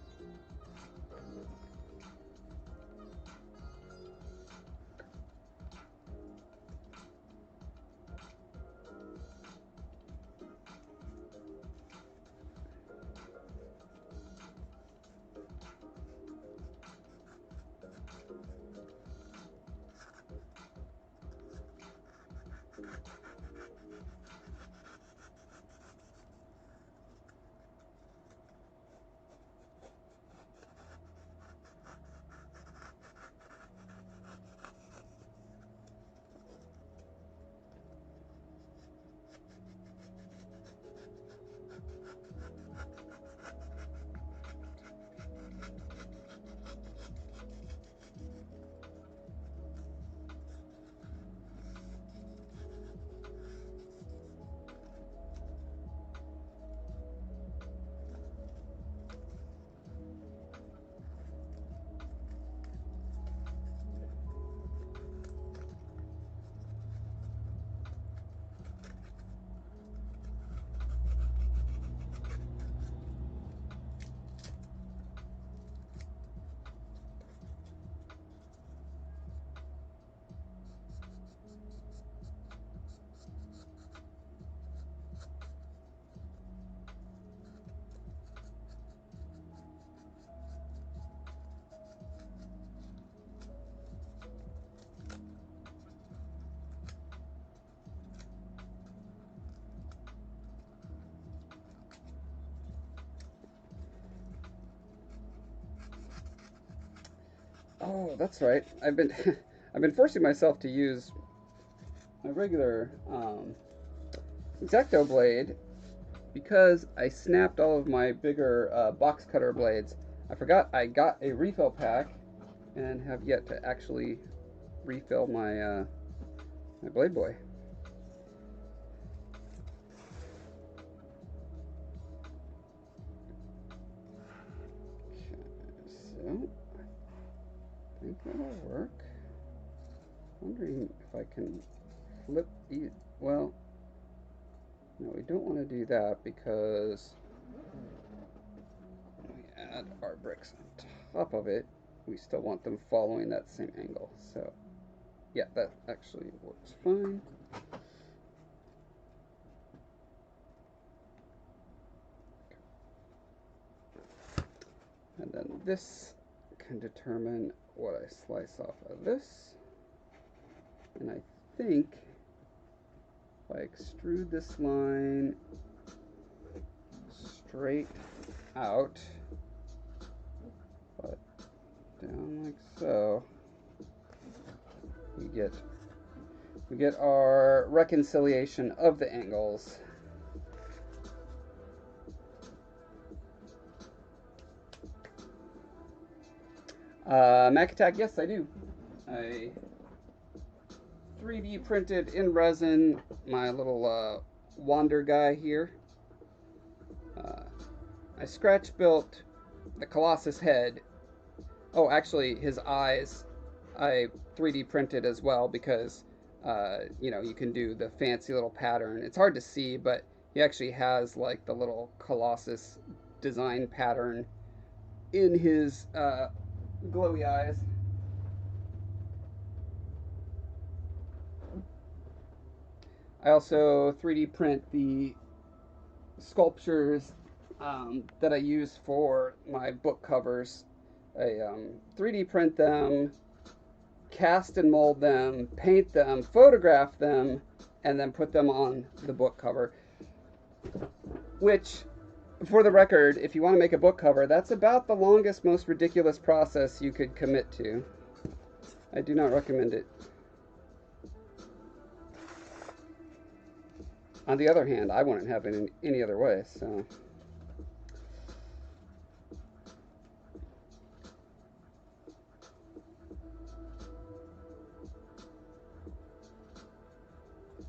Oh, that's right. I've been I've been forcing myself to use my regular X-Acto blade because I snapped all of my bigger box cutter blades. I forgot I got a refill pack and have yet to actually refill my my blade boy. Okay, so I think that'll work. Wondering if I can flip these. Well, no, we don't want to do that because when we add our bricks on top of it, we still want them following that same angle. So, yeah, that actually works fine. And then this can determine what I slice off of this. And I think if I extrude this line straight out, but down like so, we get our reconciliation of the angles. Mac Attack, yes, I do. I 3D printed in resin my little wander guy here. I scratch built the Colossus head. Oh, actually, his eyes I 3D printed as well because you know, you can do the fancy little pattern. It's hard to see, but he actually has like the little Colossus design pattern in his glowy eyes. I also 3D print the sculptures that I use for my book covers. I 3D print them, cast and mold them, paint them, photograph them, and then put them on the book cover. Which, for the record, if you want to make a book cover, that's about the longest, most ridiculous process you could commit to. I do not recommend it. On the other hand, I wouldn't have it in any other way, so.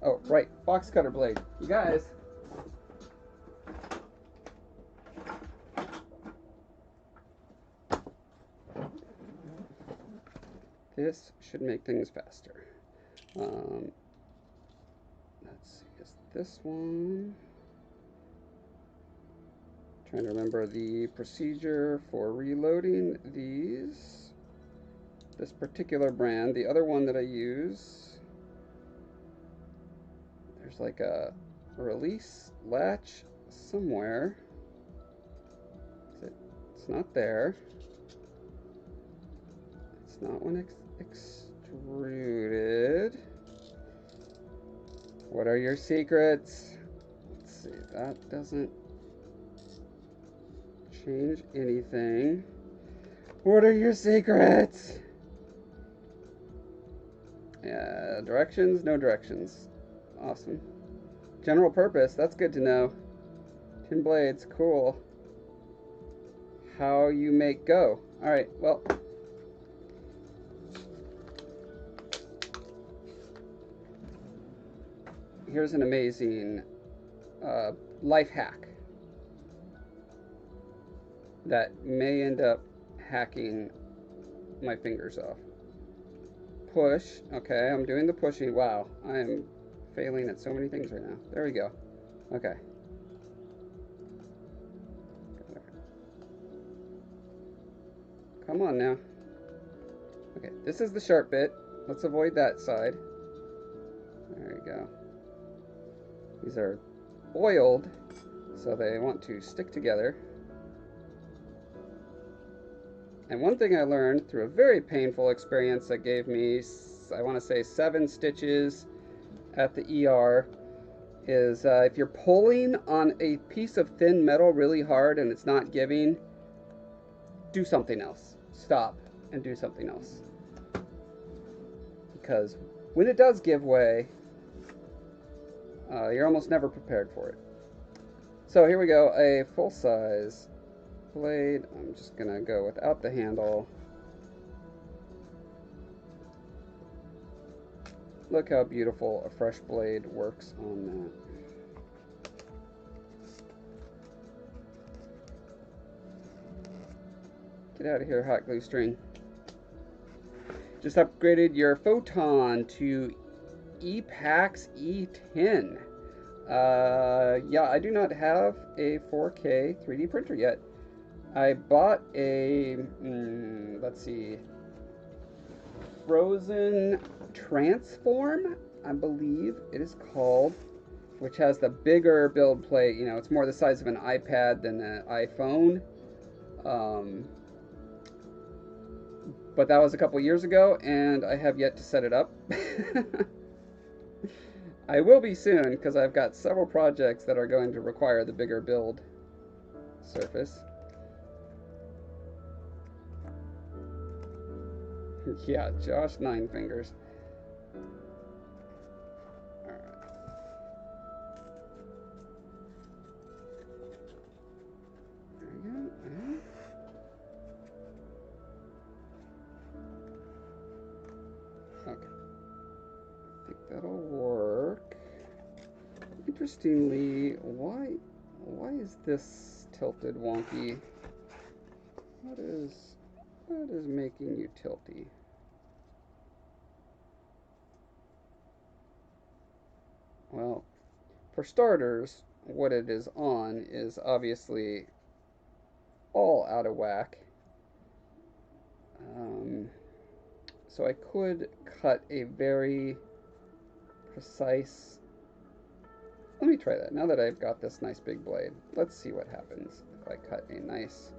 Oh, right, box cutter blade. You guys. This should make things faster. Let's see, is this one? Trying to remember the procedure for reloading these. This particular brand. The other one that I use, there's like a release latch somewhere. It's not there. It's not one extruded. What are your secrets? Let's see, that doesn't change anything. What are your secrets? Yeah, directions, no directions. Awesome. General purpose, that's good to know. Tin blades, cool. How you make go. Alright, well. Here's an amazing life hack that may end up hacking my fingers off. Push. Okay, I'm doing the pushing. Wow, I am failing at so many things right now. There we go. Okay. Come on now. Okay, this is the sharp bit. Let's avoid that side. There we go. These are oiled, so they want to stick together. And one thing I learned through a very painful experience that gave me, I want to say 7 stitches at the ER, is if you're pulling on a piece of thin metal really hard and it's not giving, do something else. Stop and do something else. Because when it does give way, you're almost never prepared for it. So here we go, a full-size blade. I'm just gonna go without the handle. Look how beautiful a fresh blade works on that. Get out of here, hot glue string. Just upgraded your photon to ePax E10. Yeah, I do not have a 4K 3D printer yet. I bought a, let's see, Frozen Transform, I believe it is called, which has the bigger build plate. You know, it's more the size of an iPad than an iPhone. But that was a couple years ago, and I have yet to set it up. I will be soon, because I've got several projects that are going to require the bigger build surface. Yeah, Josh 9 fingers. Alright. There we go. Okay. I think that'll work. Interestingly, why is this tilted wonky? What is making you tilty? Well, for starters, what it is on is obviously all out of whack. So I could cut a very precise... Let me try that. Now that I've got this nice big blade, let's see what happens if I cut a nice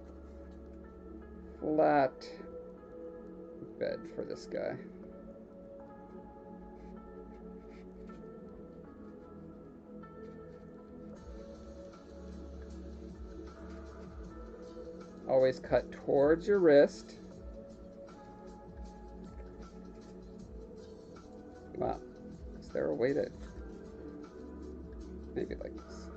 flat bed for this guy. Always cut towards your wrist. Wow. Is there a way to... Maybe like this.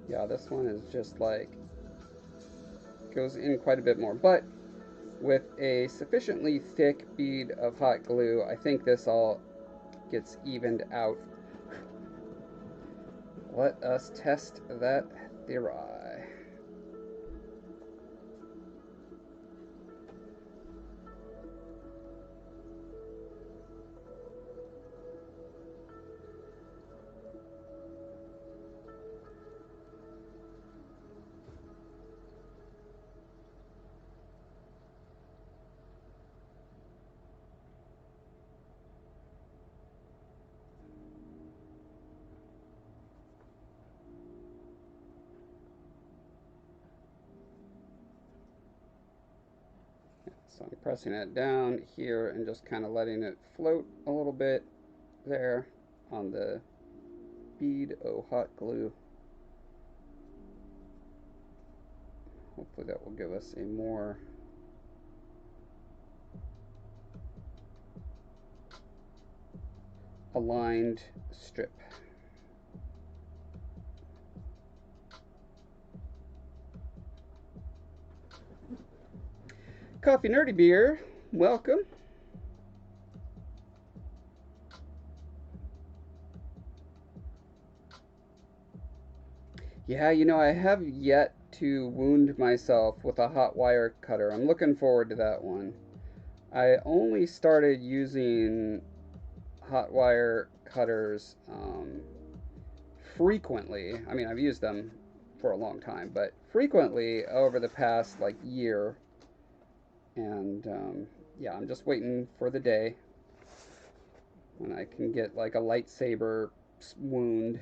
Yeah, this one is just like, goes in quite a bit more. But with a sufficiently thick bead of hot glue, I think this all gets evened out. Let us test that theory. So I'm pressing it down here and just kind of letting it float a little bit there on the bead of hot glue. Hopefully that will give us a more aligned strip. Coffee Nerdy Beer, welcome. Yeah, you know, I have yet to wound myself with a hot wire cutter. I'm looking forward to that one. I only started using hot wire cutters frequently. I mean, I've used them for a long time, but frequently over the past like year. And yeah, I'm just waiting for the day when I can get like a lightsaber wound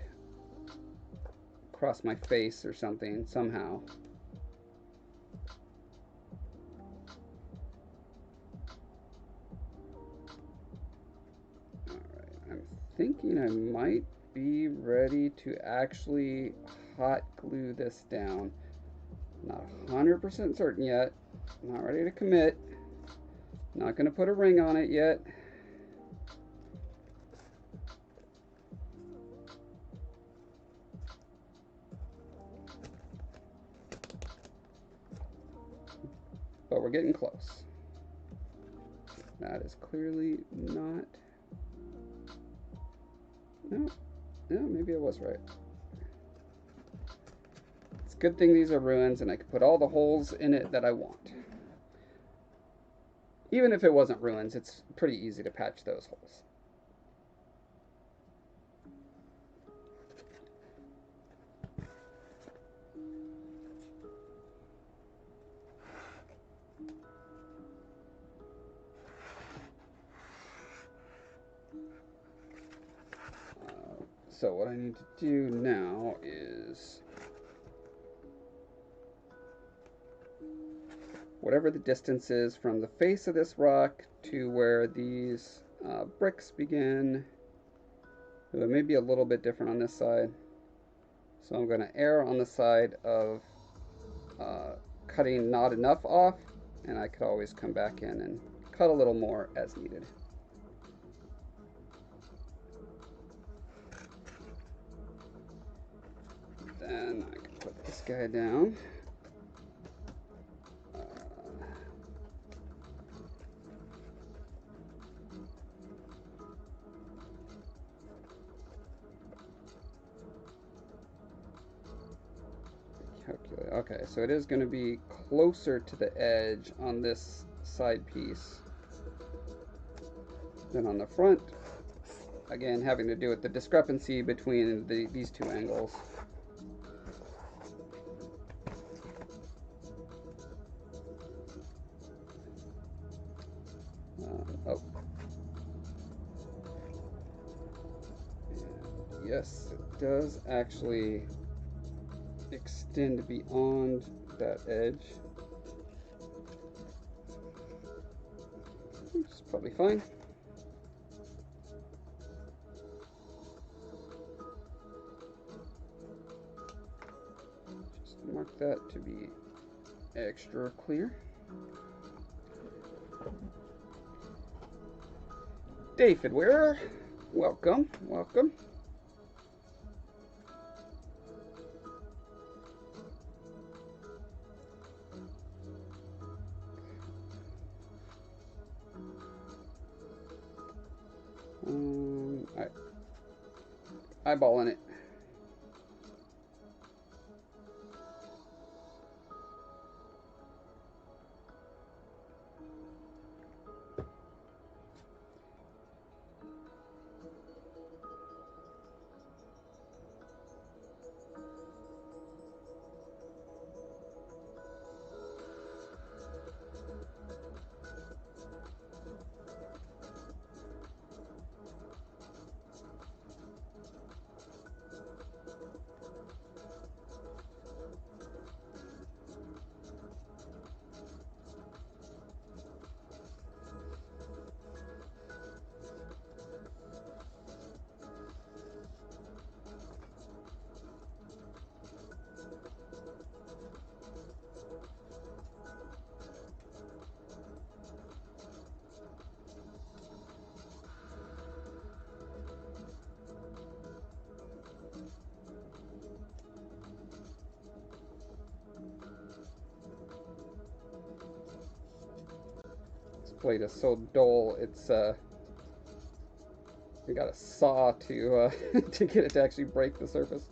across my face or something somehow. Alright, I'm thinking I might be ready to actually hot glue this down. Not 100% certain yet. Not ready to commit. Not going to put a ring on it yet. But we're getting close. That is clearly not... No, maybe I was right. It's a good thing these are ruins and I can put all the holes in it that I want. Even if it wasn't ruins, it's pretty easy to patch those holes. So what I need to do now is whatever the distance is from the face of this rock to where these bricks begin. It may be a little bit different on this side. So I'm going to err on the side of cutting not enough off, and I could always come back in and cut a little more as needed. Then I can put this guy down. Calculate. Okay, so it is going to be closer to the edge on this side piece than on the front. Again, having to do with the discrepancy between these two angles. Oh. And yes, it does actually extend beyond that edge. Which is probably fine. Just mark that to be extra clear. David Wearer, welcome, welcome. Alright. Eyeballing it. This blade is so dull, it's we got a saw to to get it to actually break the surface.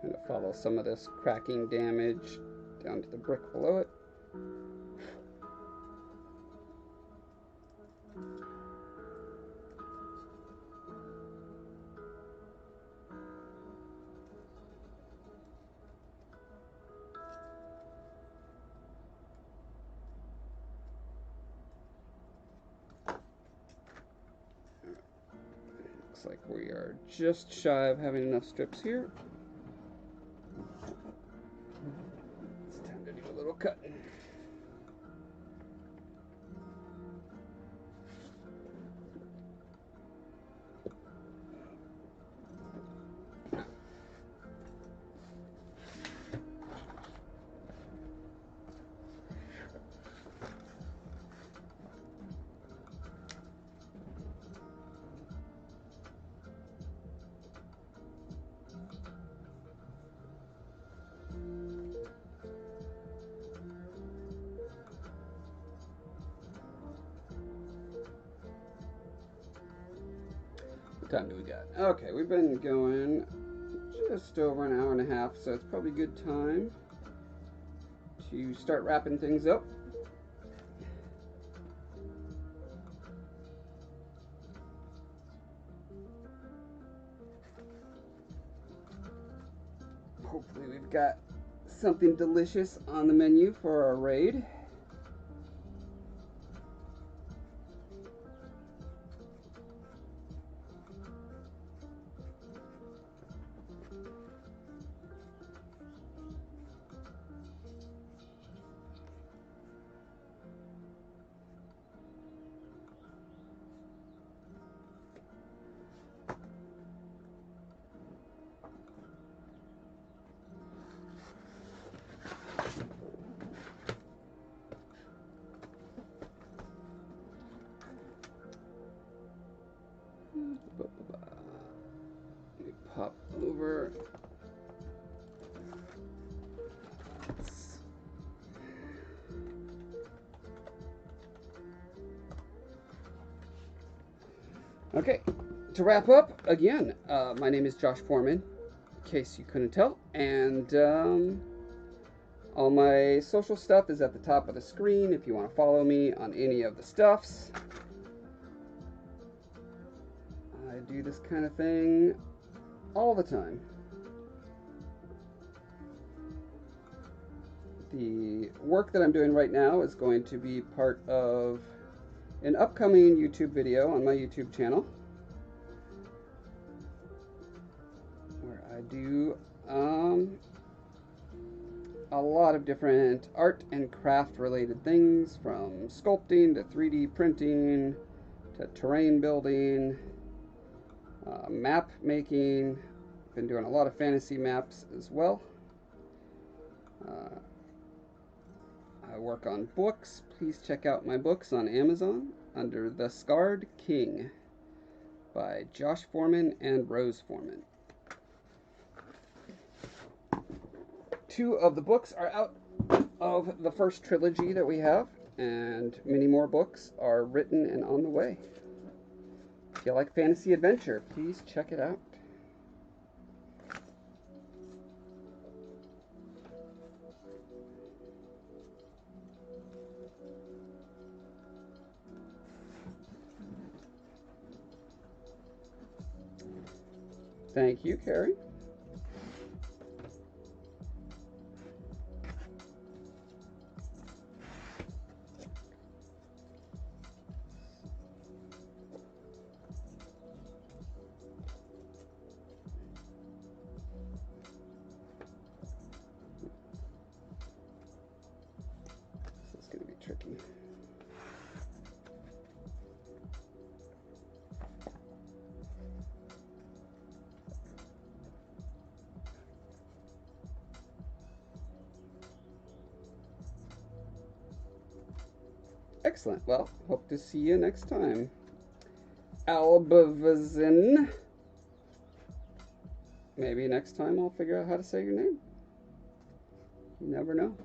Trying to follow some of this cracking damage down to the brick below it. Looks like we are just shy of having enough strips here. It's time to do a little cutting. What time do we got? Okay, we've been going just over an hour and a half, so it's probably a good time to start wrapping things up. Hopefully we've got something delicious on the menu for our raid. Let me pop over. Okay, to wrap up, again, my name is Josh Foreman, in case you couldn't tell, and all my social stuff is at the top of the screen if you want to follow me on any of the stuffs. I do this kind of thing all the time. The work that I'm doing right now is going to be part of an upcoming YouTube video on my YouTube channel where I do a lot of different art and craft related things, from sculpting to 3D printing, to terrain building, map making. Been doing a lot of fantasy maps as well. I work on books. Please check out my books on Amazon under The Scarred King by Josh Foreman and Rose Foreman. 2 of the books are out of the first trilogy that we have, and many more books are written and on the way. If you like fantasy adventure, please check it out. Thank you, Carrie. This is going to be tricky. Excellent. Well, hope to see you next time. Albavazin. Maybe next time I'll figure out how to say your name. You never know.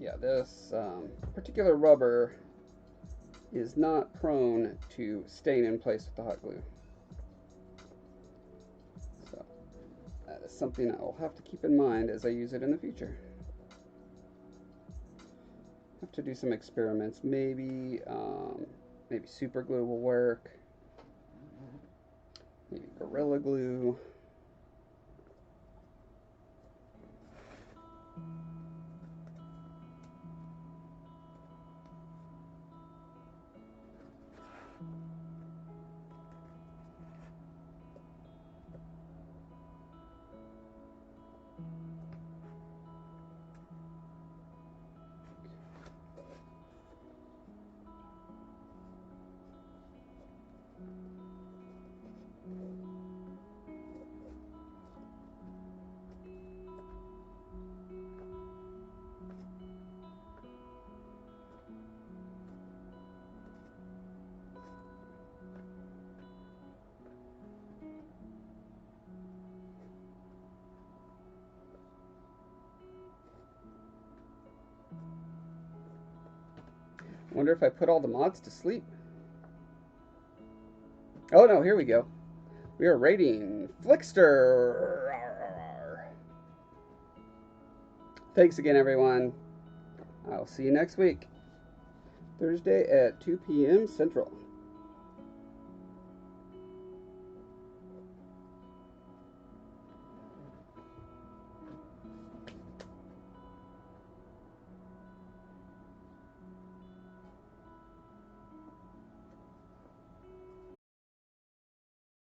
Yeah, this particular rubber is not prone to staying in place with the hot glue. So that is something I will have to keep in mind as I use it in the future. Have to do some experiments. Maybe super glue will work. Maybe Gorilla Glue. Wonder if I put all the mods to sleep. Oh no, here we go. We are rating Flickster. Thanks again, everyone. I'll see you next week, Thursday at 2 p.m. Central.